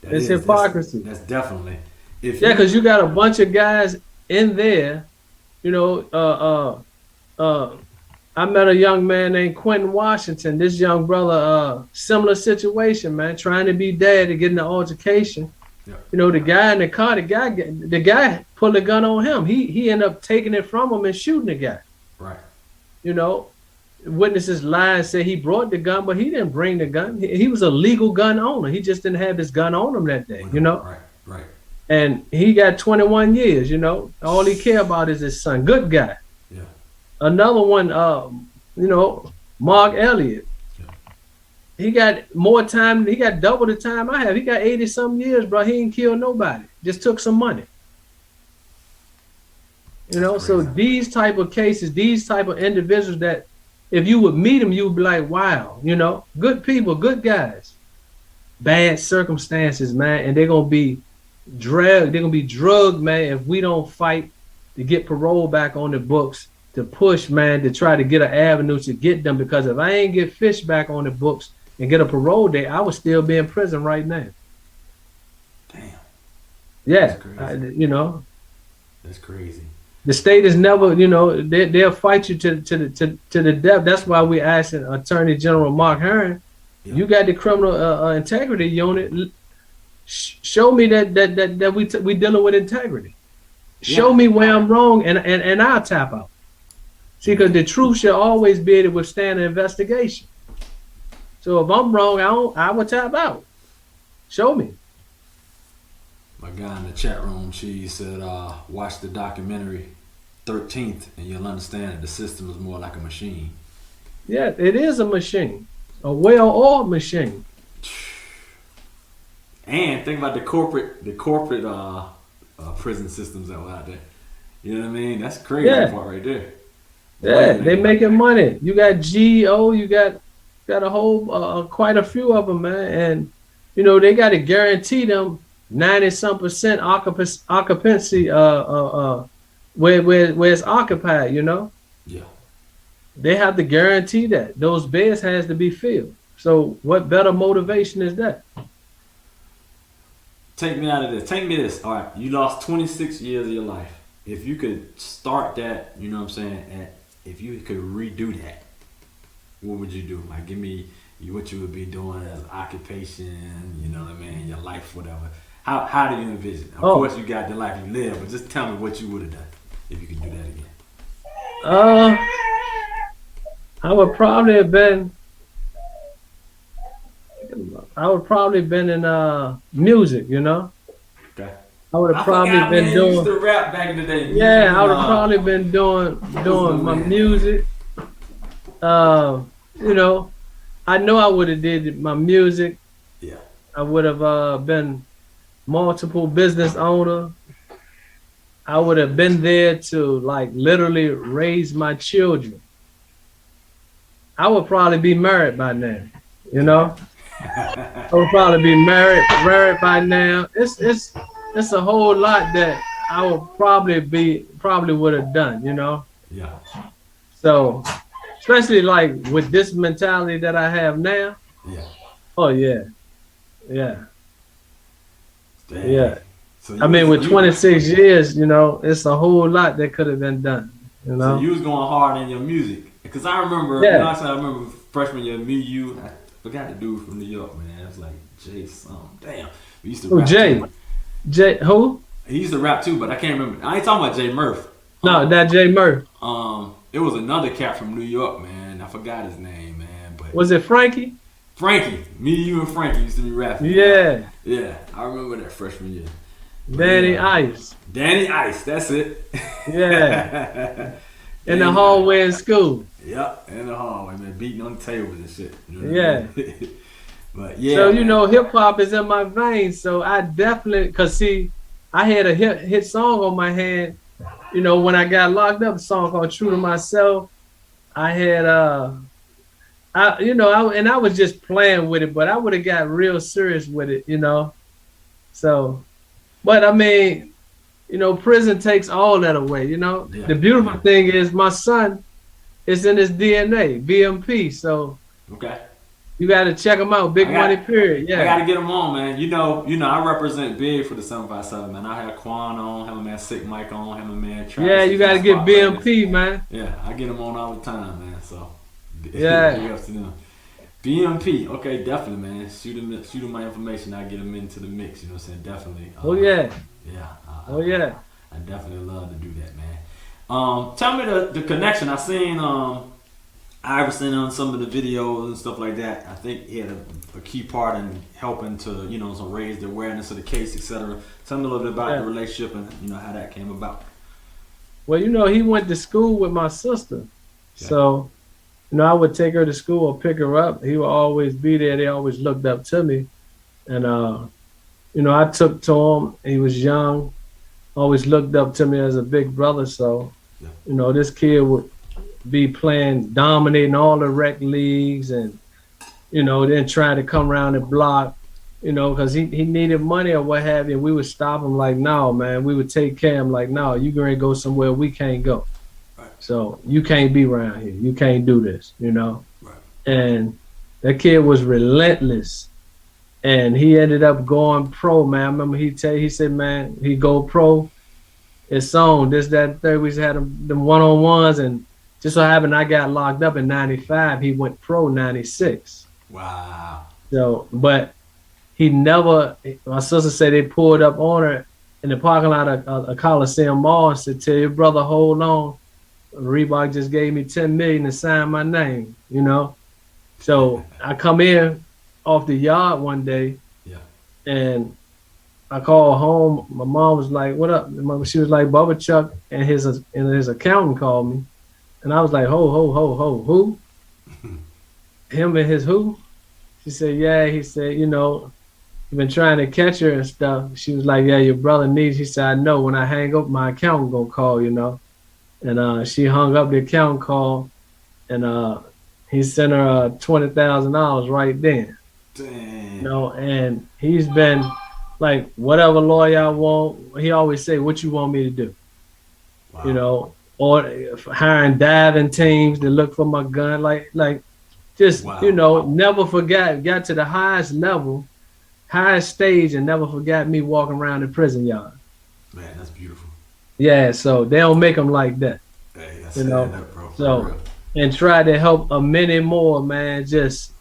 It's hypocrisy. That's definitely. Because you got a bunch of guys in there, I met a young man named Quentin Washington. This young brother, similar situation, man, trying to be dad to get in the altercation. Yeah. The guy in the car, the guy pulled a gun on him. He ended up taking it from him and shooting the guy. Right. Witnesses lied and said he brought the gun, but he didn't bring the gun. He was a legal gun owner. He just didn't have his gun on him that day, Right. And he got 21 years, All he care about is his son. Good guy. Yeah. Another one, Mark Elliott. Yeah. He got more time. He got double the time I have. He got 80 some years, bro. He ain't killed nobody. Just took some money. So these type of cases, these type of individuals that if you would meet them, you would be like, wow, good people, good guys. Bad circumstances, man. And they're going to be dragged. They're going to be drugged, man, if we don't fight to get parole back on the books, to push, man, to try to get an avenue to get them. Because if I ain't get Fish back on the books and get a parole date, I would still be in prison right now. Damn. Yeah. That's crazy. The state is never, they'll fight you to the death. That's why we asking Attorney General Mark Herring, you got the criminal integrity unit. Show me that we dealing with integrity. Show me where I'm wrong, and I'll tap out. See, because the truth should always be able to withstand an investigation. So if I'm wrong, I will tap out. Show me. My guy in the chat room, she said, watch the documentary 13th and you'll understand that the system is more like a machine. Yeah, it is a machine. A well-oiled machine. And think about the corporate prison systems that were out there. You know what I mean? That's crazy part right there. Yeah, they making money. You got GEO, you got a whole quite a few of them, man. And they got to guarantee them 90-some% occupancy where it's occupied, Yeah. They have to guarantee that those beds has to be filled. So what better motivation is that? Take me out of this. Take me this. All right, you lost 26 years of your life. If you could start that, you know what I'm saying, if you could redo that, what would you do? Like, give me what you would be doing as occupation, you know what I mean, your life, whatever. How do you envision? Of course, you got the life you live, but just tell me what you would have done if you could do that again. I would probably have been in music, Okay. I would have I probably forgot, been man. You used doing. to rap back in the day. You Yeah, I and, would have probably been what's my doing my man? music. Uh, you know, I know I would have did my music. Yeah. I would have been multiple business owner. I would have been there to like literally raise my children. I would probably be married by now. You know, I would probably be married by now. It's a whole lot that I would probably would have done. You know, Yeah. so especially like with this mentality that I have now. Yeah. Oh yeah, yeah, Dang. yeah. So I you mean, was with you 26 years, you know, it's a whole lot that could have been done. You so know, you was going hard in your music. Because I remember, yeah. I said I remember freshman year, me, you, I forgot the dude from New York, man. It was like Jay something. Damn. We used to Who rap Jay? too. Jay who? He used to rap too, but I can't remember. I ain't talking about Jay Murph. No, that Jay Murph. It was another cat from New York, man. I forgot his name, man. But Was it Frankie? Frankie, me, you, and Frankie used to be rapping. Yeah, Yeah, I remember that freshman year. But Danny yeah, Ice. Danny Ice, that's it. Yeah, in the Danny hallway in Ice. school. Yep, in the hallway, man, beating on the tables and shit. You know Yeah. what I mean? But yeah, So you man. know, hip hop is in my veins. So I definitely, cause see, I had a hit song on my hand. You know, when I got locked up, a song called "True to Myself." I had I was just playing with it, but I would have got real serious with it, you know. So, but I mean, you know, prison takes all that away, you know. Yeah, The beautiful yeah. thing is my son is in his DNA, BMP. So Okay. you got to check him out. Big I got Money Period. I Yeah. gotta get him on, man. I represent big for the 757, man. I had Quan on, have a man Sick Mike on, have a man Yeah, Travis. you got to get BMP, man. Yeah, I get them on all the time, man. So, Yeah. big ups to them. BMP, okay, definitely, man. Shoot him my information. I get him into the mix. You know what I'm saying? Definitely. Oh yeah. Yeah. Oh yeah. I definitely love to do that, man. Tell me the connection. I seen Iverson on some of the videos and stuff like that. I think he had a key part in helping to raise the awareness of the case, etc. Tell me a little bit about the relationship and how that came about. Well, you know, he went to school with my sister, so I would take her to school or pick her up. He would always be there. They always looked up to me, and I took to him. He was young, always looked up to me as a big brother. So, this kid would be playing, dominating all the rec leagues, and then trying to come around the block, because he needed money or what have you. And we would stop him like, no, man. We would take care of him like, no, you're gonna go somewhere we can't go. So you can't be around here. You can't do this, Right. And that kid was relentless. And he ended up going pro, man. I remember he said, man, he go pro. It's on. This, that, third. We had them one-on-ones, and just so happened I got locked up in 95. He went pro 96. Wow. So, but he never, my sister said they pulled up on her in the parking lot of a Coliseum Mall and said, tell your brother, hold on. Reebok just gave me $10 million to sign my name, So I come in off the yard one day, and I called home. My mom was like, "What up?" She was like, "Bubba Chuck and his accountant called me," and I was like, "Ho, who? Him and his who?" She said, "Yeah." He said, "You've been trying to catch her and stuff." She was like, "Yeah, your brother needs." He said, "I know. When I hang up, my accountant gonna call, And she hung up the account call, and he sent her $20,000 right then. Dang. And he's been like, whatever lawyer I want, he always say, what you want me to do? Wow. Or hiring diving teams to look for my gun, just, never forgot, got to the highest level, highest stage, and never forgot me walking around the prison yard. Man, that's beautiful. Yeah, so they don't make them like that. Hey, that's up, bro. So, and try to help a many more, man. Just,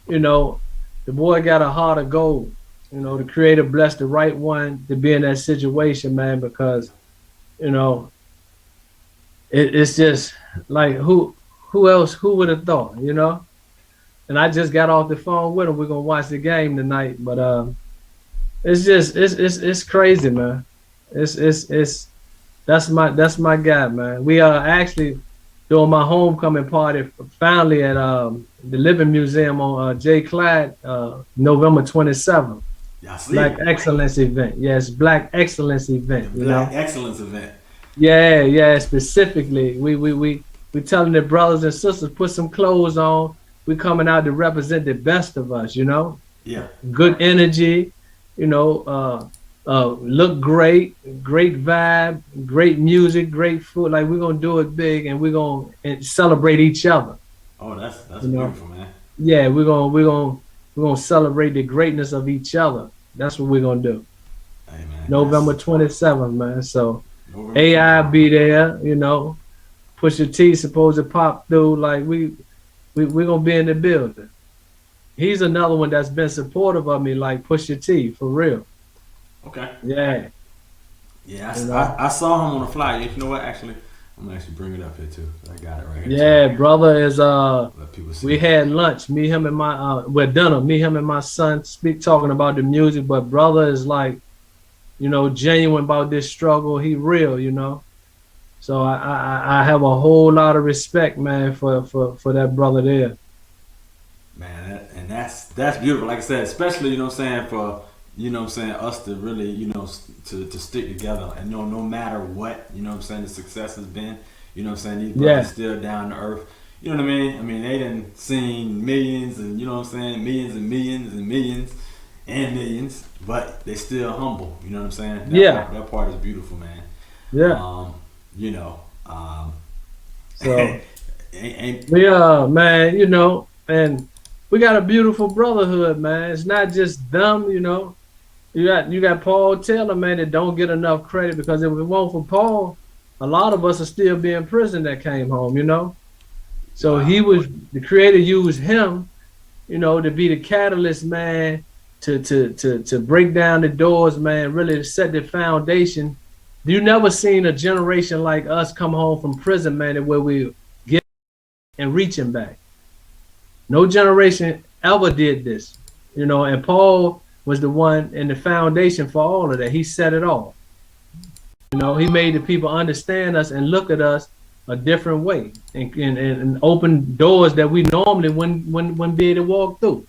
the boy got a heart of gold. The Creator blessed the right one to be in that situation, man, because, it's just like who else, who would have thought, And I just got off the phone with him. We're gonna watch the game tonight, but it's just it's crazy, man. It's that's my guy, man. We are actually doing my homecoming party finally at the Living Museum on J. Clyde, November 27th. Yeah, I see. Black Excellence event. Yes, Black Excellence The event. You Black know. Excellence event. Yeah, yeah. Specifically, we telling the brothers and sisters put some clothes on. We coming out to represent the best of us. You know, Yeah. good energy. You know, look great, great vibe, great music, great food. Like we're gonna do it big, and we're gonna celebrate each other. Oh, that's You know, beautiful, man. yeah, we're gonna celebrate the greatness of each other. That's what we're gonna do. Hey, man. November 27th, man. So November AI 27th. be there. You know, Pusha T supposed to pop through. Like we're gonna be in the building. He's another one that's been supportive of me, like Pusha T, for real. Okay. Yeah, Yeah, you know. I saw him on the flyer. You know what? Actually, I'm gonna actually bring it up here too. I got it right here. Yeah, brother is Let people see. we had lunch, me, him, and my well dinner, me, him, and my son speak talking about the music, but brother is like, you know, genuine about this struggle. He real, you know. So I have a whole lot of respect, man, for that brother there. Man, and that's beautiful. Like I said, especially you know what I'm saying for you know what I'm saying us to really you know to stick together and no matter what you know what I'm saying the success has been. You know what I'm saying these brothers Yeah, still down to earth. You know what I mean? I mean they done seen millions and you know what I'm saying millions and millions and millions and millions, but they still humble. You know what I'm saying? yeah, That part is beautiful, man. yeah. Um, you know, So ain't we man, you know, and we got a beautiful brotherhood, man. It's not just them, you know. You got Paul Taylor, man, that don't get enough credit because if it weren't for Paul, a lot of us would still be in prison that came home, you know. So he wow. was the creator used him, you know, to be the catalyst, man, to break down the doors, man, really to set the foundation. You never seen a generation like us come home from prison, man, where we get and reaching back. No generation ever did this, you know. And Paul was the one in the foundation for all of that. He set it all. You know, he made the people understand us and look at us a different way and open doors that we normally wouldn't be able to walk through.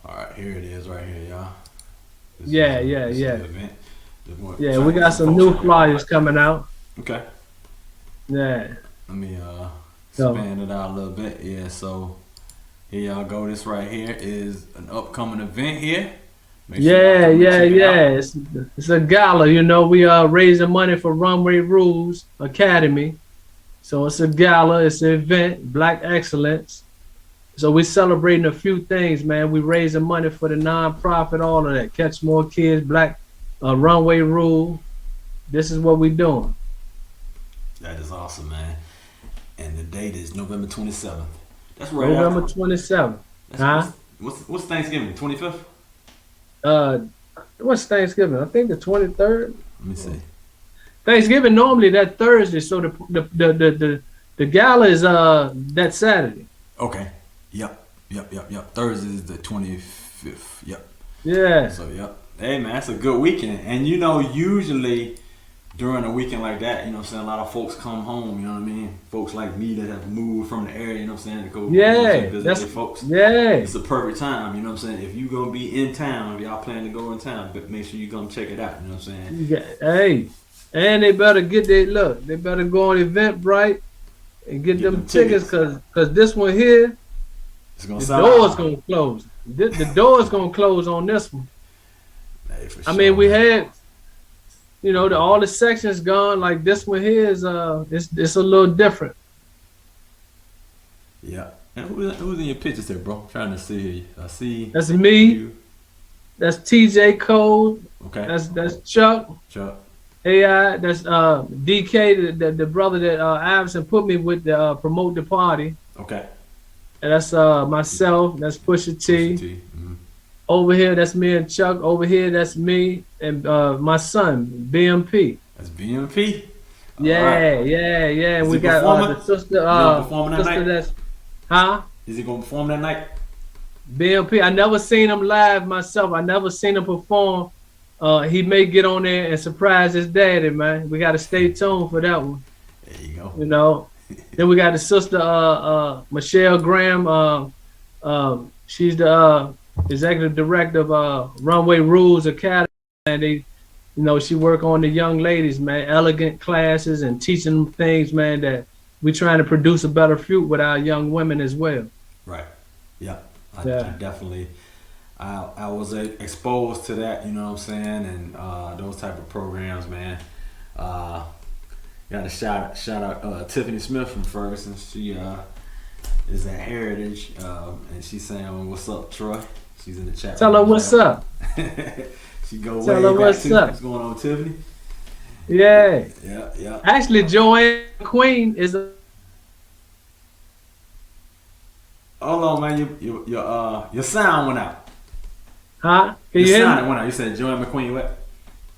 All right, here it is, right here, y'all. Yeah, yeah, This is yeah. the event. Yeah, we got some new flyers coming out. Okay. Yeah. Let me So expand it out a little bit. Yeah, so here y'all go. This right here is an upcoming event here. Make sure y'all yeah, come and yeah, check it yeah. out. It's a gala, you know. We are raising money for Runway Rules Academy. So it's a gala, it's an event, Black Excellence. So we're celebrating a few things, man. We raising money for the nonprofit, all of that. Ketchmore Kids, Black Runway Rule. This is what we're doing. That is awesome, man. And the date is November 27th. That's right November after. 27th. That's Huh? what's Thanksgiving? 25th. Uh, what's Thanksgiving? I think the 23rd. Let me see. Thanksgiving normally that Thursday, so the gala is that Saturday. Okay. Yep. Thursday is the 25th. Yep. Yeah. So yep. Hey man, that's a good weekend. And you know, usually during a weekend like that, you know what I'm saying, a lot of folks come home, you know what I mean? Folks like me that have moved from the area, you know what I'm saying, to go you know what I'm Yeah. saying, visit That's their folks. yeah. It's a perfect time, you know what I'm saying? If you gonna be in town, if y'all plan to go in town, but make sure you come check it out, you know what I'm saying? Hey, and they better get their look. They better go on Eventbrite and get them tickets, cause this one here, It's gonna the sell door's out. gonna close. The door's gonna close on this one. Hey, for I sure, mean, we man. had, you know, all the sections gone. Like this one here is it's a little different. Yeah. And who's in your pictures there, bro? I'm trying to see here. I see That's me. you. That's TJ Cole. Okay. That's Chuck. Chuck. AI. That's DK, the brother that Iverson put me with to promote the party. Okay. And that's myself. That's Pusha T. Pusha T. Mhm. Over here, that's me and Chuck. Over here, that's me and my son, BMP. That's BMP. All Yeah, right. yeah, yeah. Is We he got performing? the sister, You gonna perform that sister night? that's, huh? Is he gonna perform that night? BMP. I never seen him live myself. I never seen him perform, He may get on there and surprise his daddy, man. We got to stay tuned for that one. There you go. You know. Then we got the sister Michelle Graham. She's the executive director of Runway Rules Academy, and they, she work on the young ladies, man. Elegant classes and teaching them things, man. That we trying to produce a better future with our young women as well. Right. Yeah. I definitely. I was exposed to that, you know what I'm saying, and those type of programs, man. Got to shout out Tiffany Smith from Ferguson. She is at Heritage, and she's saying, "What's up, Troy?" She's in the chat. Tell her what's up. She go Tell way her back what's too. up. What's going on, Tiffany? Yeah. Yeah. Actually, Joanne Queen is a. Hold on, man. Your sound went out. Huh? Can Your you hear sound me? went out. You said Joanne McQueen. What?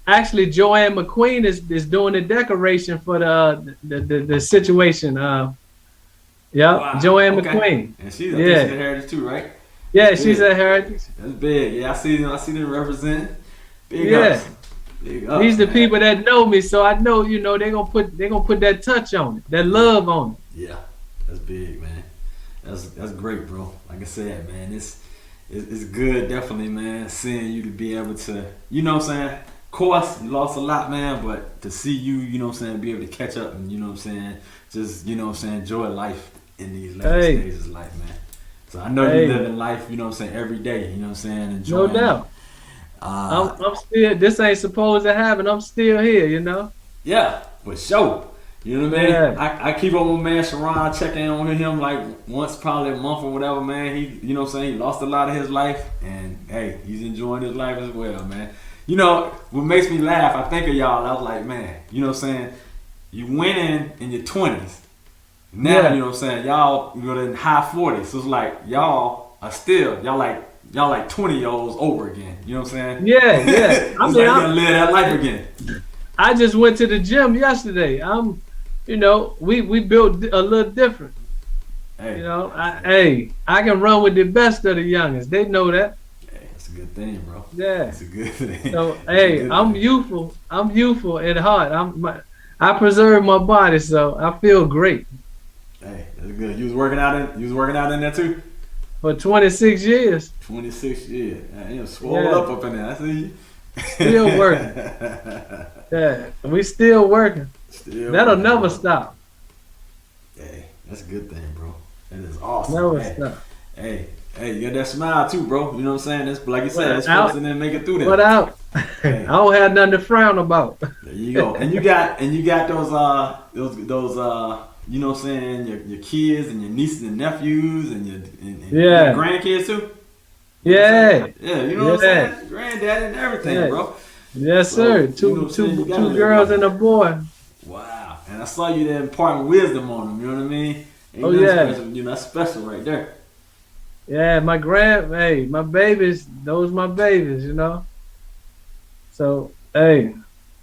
Actually, Joanne McQueen is doing the decoration for the situation. Wow. Joanne McQueen. And she's at Heritage too, right? Yeah, she's at Heritage. That's big. Yeah, I see them represent. Big Yeah. ups. Big ups, These the man. people that know me, so I know they're gonna put that touch on it, that love on it. Yeah, that's big, man. That's great, bro. Like I said, man, it's good, definitely, man. Seeing you to be able to, you know what I'm saying. Of course, you lost a lot, man, but to see you, you know what I'm saying, be able to catch up and, you know what I'm saying, just, you know what I'm saying, enjoy life in these later stages of life, man. So I know you live in life, you know what I'm saying, every day, you know what I'm saying, enjoying. No doubt. I'm still, this ain't supposed to happen. I'm still here, you know? Yeah, for sure. You know what I mean? Yeah. I keep up with my man Sharon, check in on him like once, probably a month or whatever, man. He, you know what I'm saying, he lost a lot of his life, and hey, he's enjoying his life as well, man. You know, what makes me laugh, I think of y'all, I was like, man, you know what I'm saying? You went in your 20s. Now, you know what I'm saying, y'all, in high 40s. So it's like, y'all like 20-year-olds over again. You know what I'm saying? Yeah. It's like you gotta live that life again. I just went to the gym yesterday. We built a little different. Hey. I can run with the best of the youngest. They know that. It's a good thing, bro. Yeah. It's a good thing. So I'm youthful. I'm youthful at heart. I preserve my body, so I feel great. Hey, that's good. You was working out in there too? For 26 years. 26 years. You swole up in there. I see you. Still working. Yeah, we still working. That'll never stop. Hey, that's a good thing, bro. That is awesome. Never stop. Hey, you got that smile too, bro. You know what I'm saying? That's like you said, it's supposed to then make it through there. What out? Hey. I don't have nothing to frown about. There you go. And you got those you know what I'm saying, your kids and your nieces and nephews and your grandkids too. Yeah. Yeah, you know what I'm saying? Granddad and everything, bro. Yes, sir. Two girls and a boy. Wow. And I saw you there imparting wisdom on them, you know what I mean? Special, that's special right there. Yeah, my babies, those my babies, you know. So, I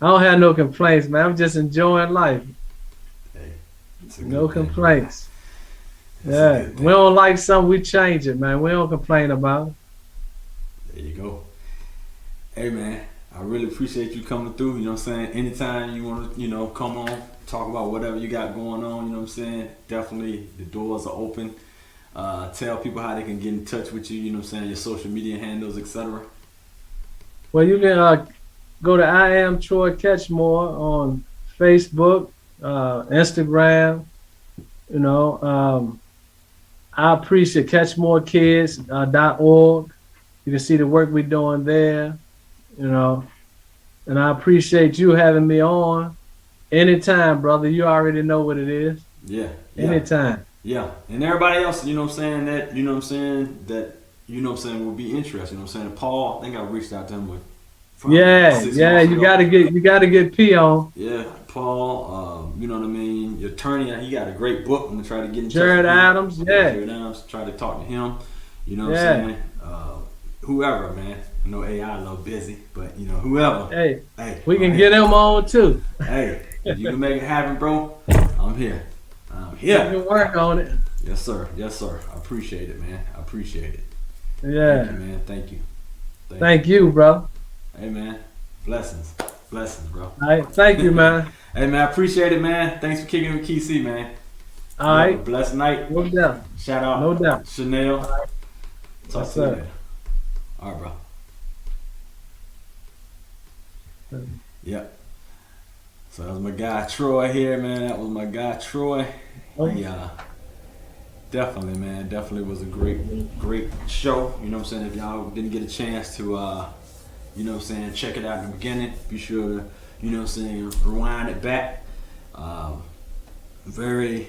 don't have no complaints, man. I'm just enjoying life. No complaints. Yeah, we don't like something, we change it, man. We don't complain about it. There you go. Hey, man, I really appreciate you coming through. You know what I'm saying? Anytime you want to, come on, talk about whatever you got going on, you know what I'm saying? Definitely, the doors are open. Tell people how they can get in touch with you, you know what I'm saying? Your social media handles, etc. Well, you can go to I Am Troy Ketchmore on Facebook, Instagram. I appreciate CatchmoreKids.org. You can see the work we're doing there, and I appreciate you having me on. Anytime, brother. You already know what it is. Yeah. Anytime. Yeah. And everybody else, you know what I'm saying, that, you know what I'm saying, that, you know what I'm saying, will be interested. You know what I'm saying? Paul, I think I reached out to him with you gotta get P on. Yeah, Paul, you know what I mean? Your attorney, he got a great book. I'm gonna try to get in touch Jared with him. Adams, Jared Adams, try to talk to him. You know what I'm saying? Whoever, man. I know AI a little busy, but whoever. Hey, we can get him on too. Hey, if you can make it happen, bro, I'm here. You can work on it. Yes, sir. I appreciate it, man. I appreciate it. Yeah. Thank you, man. Thank you. Thank you, bro. Hey, man. Blessings, bro. All right, thank you, man. Hey man, I appreciate it, man. Thanks for kicking it with KC, man. All You have a right, blessed night. no doubt, Shout out, no doubt. Chanell. All right. Talk Yes, to you sir. later. All right, bro. Yep. So that was my guy Troy here, man. That was my guy Troy. Oh. Yeah. Definitely, man. Definitely was a great show. You know what I'm saying? If y'all didn't get a chance to, you know what I'm saying, check it out in the beginning, be sure to, you know what I'm saying, rewind it back. Very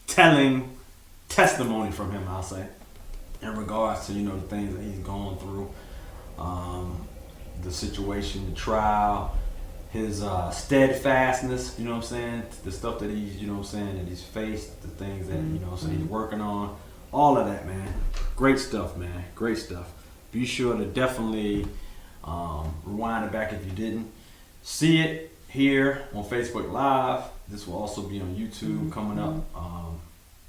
telling testimony from him, I'll say, in regards to, you know, the things that he's gone through, the situation, the trial, his steadfastness, you know what I'm saying, the stuff that he's, you know what I'm saying, that he's faced, the things that, you know what I'm saying, he's working on, all of that, man. Great stuff, man. Great stuff. Be sure to definitely rewind it back if you didn't see it here on Facebook Live. This will also be on YouTube coming up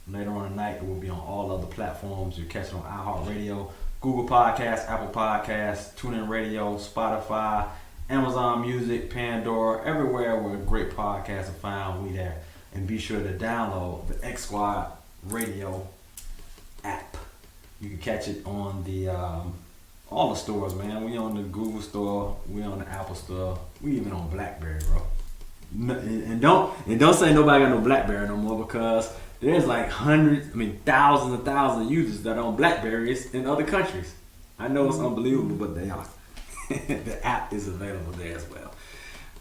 later on tonight. It will be on all other platforms. You catch it on iHeartRadio, Google Podcasts, Apple Podcasts, TuneIn Radio, Spotify, Amazon Music, Pandora, everywhere where great podcasts are found, we there. And be sure to download the X Squad Radio app. You can catch it on the all the stores, man. We on the Google store, we on the Apple store, we even on BlackBerry, bro. And don't say nobody got no BlackBerry no more, because there's like thousands and thousands of users that are on BlackBerries in other countries. I know it's unbelievable, but they are. The app is available there as well.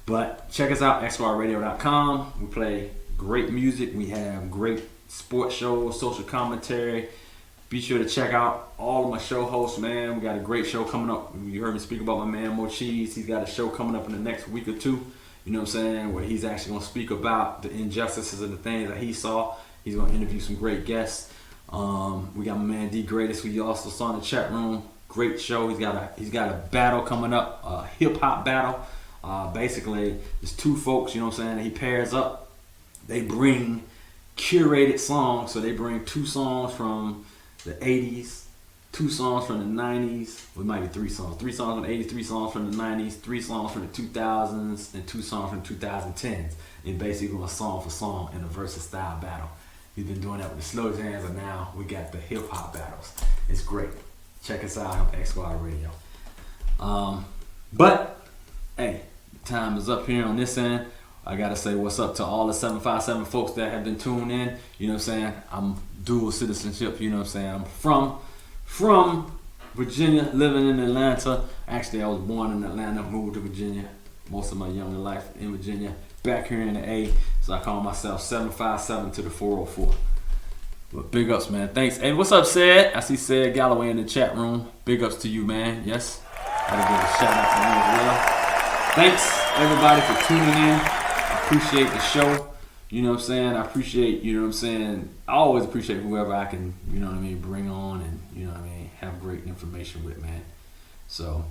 But check us out, xyradio.com. We play great music. We have great sports shows, social commentary. Be sure to check out all of my show hosts, man. We got a great show coming up. You heard me speak about my man Mo Cheese. He's got a show coming up in the next week or two, you know what I'm saying, where he's actually going to speak about the injustices and the things that he saw. He's going to interview some great guests. We got my man D Greatest, who you also saw in the chat room. Great show. He's got a battle coming up, a hip hop battle. Basically, there's two folks, you know what I'm saying, that he pairs up. They bring curated songs, so they bring two songs from the 80s, two songs from the 90s. Well, it might be three songs from the 80s, three songs from the 90s, three songs from the 2000s, and two songs from the 2010s. And basically a song for song in a versus style battle. We've been doing that with the slow jams, and now we got the hip hop battles. It's great. Check us out on X Squad Radio. But hey, time is up here on this end. I gotta say what's up to all the 757 folks that have been tuned in. You know what I'm saying? I'm dual citizenship, you know what I'm saying? I'm from Virginia, living in Atlanta. Actually, I was born in Atlanta, moved to Virginia. Most of my younger life in Virginia. Back here in the A, so I call myself 757 to the 404. But big ups, man. Thanks. Hey, what's up, Sid? I see Sid Galloway in the chat room. Big ups to you, man. Yes. Gotta give a shout out to you as well. Thanks, everybody, for tuning in. I appreciate the show. You know what I'm saying? I appreciate, you know what I'm saying? I always appreciate whoever I can, you know what I mean, bring on and, you know what I mean, have great information with, man. So,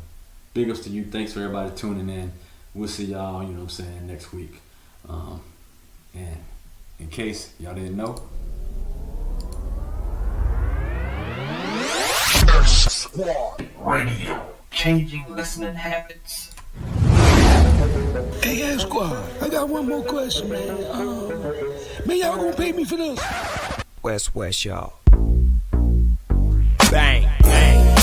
big ups to you. Thanks for everybody tuning in. We'll see y'all, you know what I'm saying, next week. And in case y'all didn't know, Squad Radio, changing listening habits. Hey, Squad, I got one more question, man. Man, y'all gonna pay me for this? West, y'all. Bang, bang.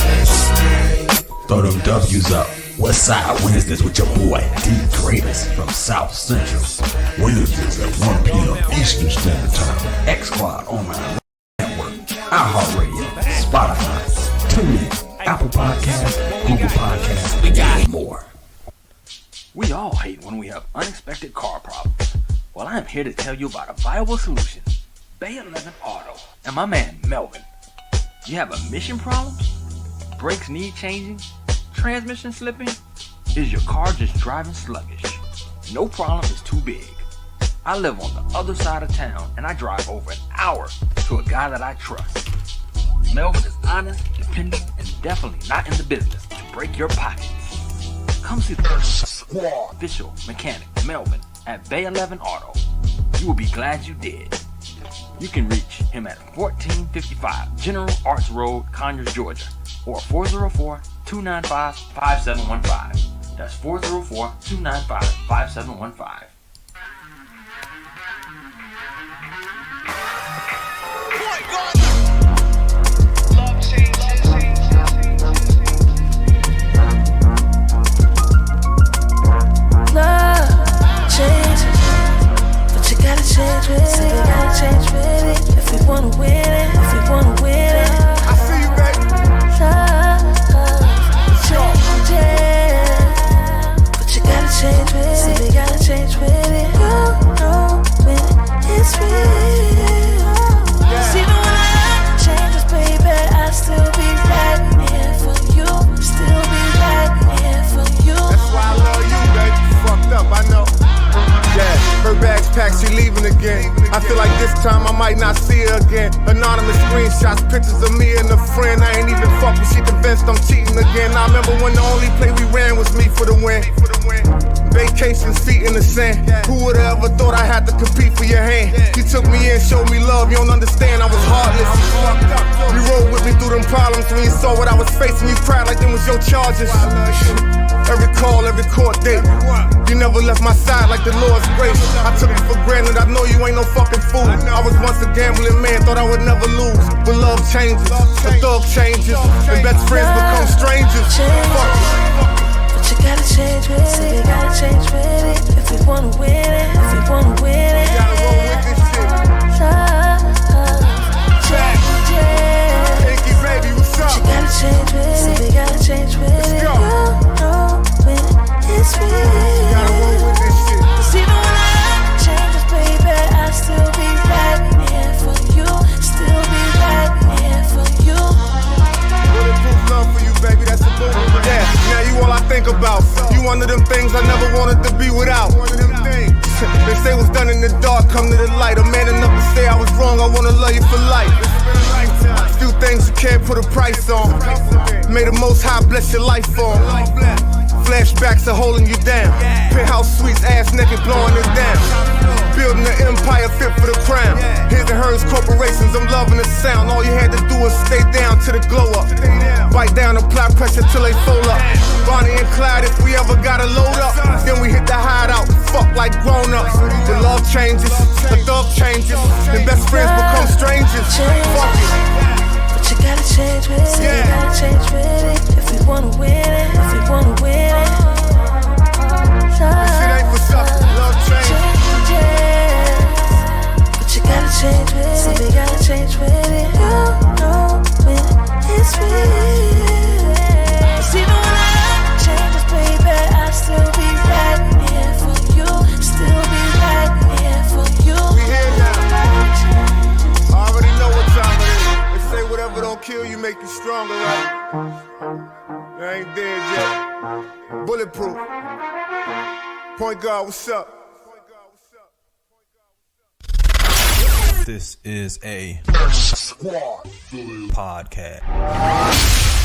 Throw them W's up. West Side Wednesdays with your boy D Greatest from South Central. Wednesdays at 1 p.m. Eastern Standard Time. X Squad Online Network, iHeartRadio, Spotify, TuneIn, Apple Podcasts, Google Podcasts, we got more. We all hate when we have unexpected car problems. Well, I'm here to tell you about a viable solution. Bay 11 Auto and my man Melvin. You have emission problems? Brakes need changing? Transmission slipping? Is your car just driving sluggish? No problem is too big. I live on the other side of town and I drive over an hour to a guy that I trust. Melvin is honest, dependable, and definitely not in the business to break your pockets. Come see the official mechanic Melvin at Bay 11 Auto. You will be glad you did. You can reach him at 1455 General Arts Road, Conyers, Georgia, or 404-295-5715. That's 404-295-5715. Change with it, we gotta change with it. If we wanna win it, if we wanna win it. I see you, baby. But you gotta change with it, we gotta change with it. You know when it's real. See, even when I changes, baby, I still be right here for you. Still be right here for you. That's why I love you, baby. You fucked up, I know. Yeah, her bag's packed, she leaving again. I feel like this time I might not see her again. Anonymous screenshots, pictures of me and a friend. I ain't even fuck when she convinced I'm cheating again. I remember when the only play we ran was me for the win. Vacations, feet in the sand. Who would've ever thought I had to compete for your hand? You took me in, showed me love, you don't understand, I was heartless. You rode with me through them problems. When you saw what I was facing, you cried like them was your charges. Every call, every court date. You never left my side like the Lord's grace. I took you for granted, I know you ain't no fucking fool. I was once a gambling man, thought I would never lose. But love changes, the thug changes, and best friends become strangers. But you gotta change with it, you gotta change with it. If we wanna win it, if we wanna win it. You gotta roll with this shit. Pinky baby, what's up? You gotta change with it, you gotta change with it. You know when it's real. You gotta roll with this shit. Cause even when I changes, baby, I still be right here for you. Still be right here for you. Bulletproof love for you, baby, that's a boom. Yeah, now you all I think about. You one of them things I never wanted to be without. One of them things. They say what's done in the dark come to the light. A man enough to say I was wrong, I wanna love you for life. Few things you can't put a price on. May the Most High bless your life on. Flashbacks are holding you down. Penthouse suites, ass naked, blowing it down. Building an empire fit for the crown. His and hers corporations, I'm loving the sound. All you had to do was stay down to the glow up. Bite down, apply pressure till they fold up. Bonnie and Clyde, if we ever gotta load up, then we hit the hideout. Fuck like grown ups. The love changes, the thug changes, and best friends become strangers. Fuck it. But you gotta change with it, you gotta change with it. If we wanna win it, if we wanna win it. This shit ain't for suckers, love changes. But you gotta change with it, you gotta change with it. You know when it's real. Cause even when I changes, baby, I still be right here for you. Still be right here for you. We here now. I already know what time it is. They say whatever don't kill you make you stronger, right? I ain't dead yet. Bulletproof. Point guard, what's up? This is a podcast.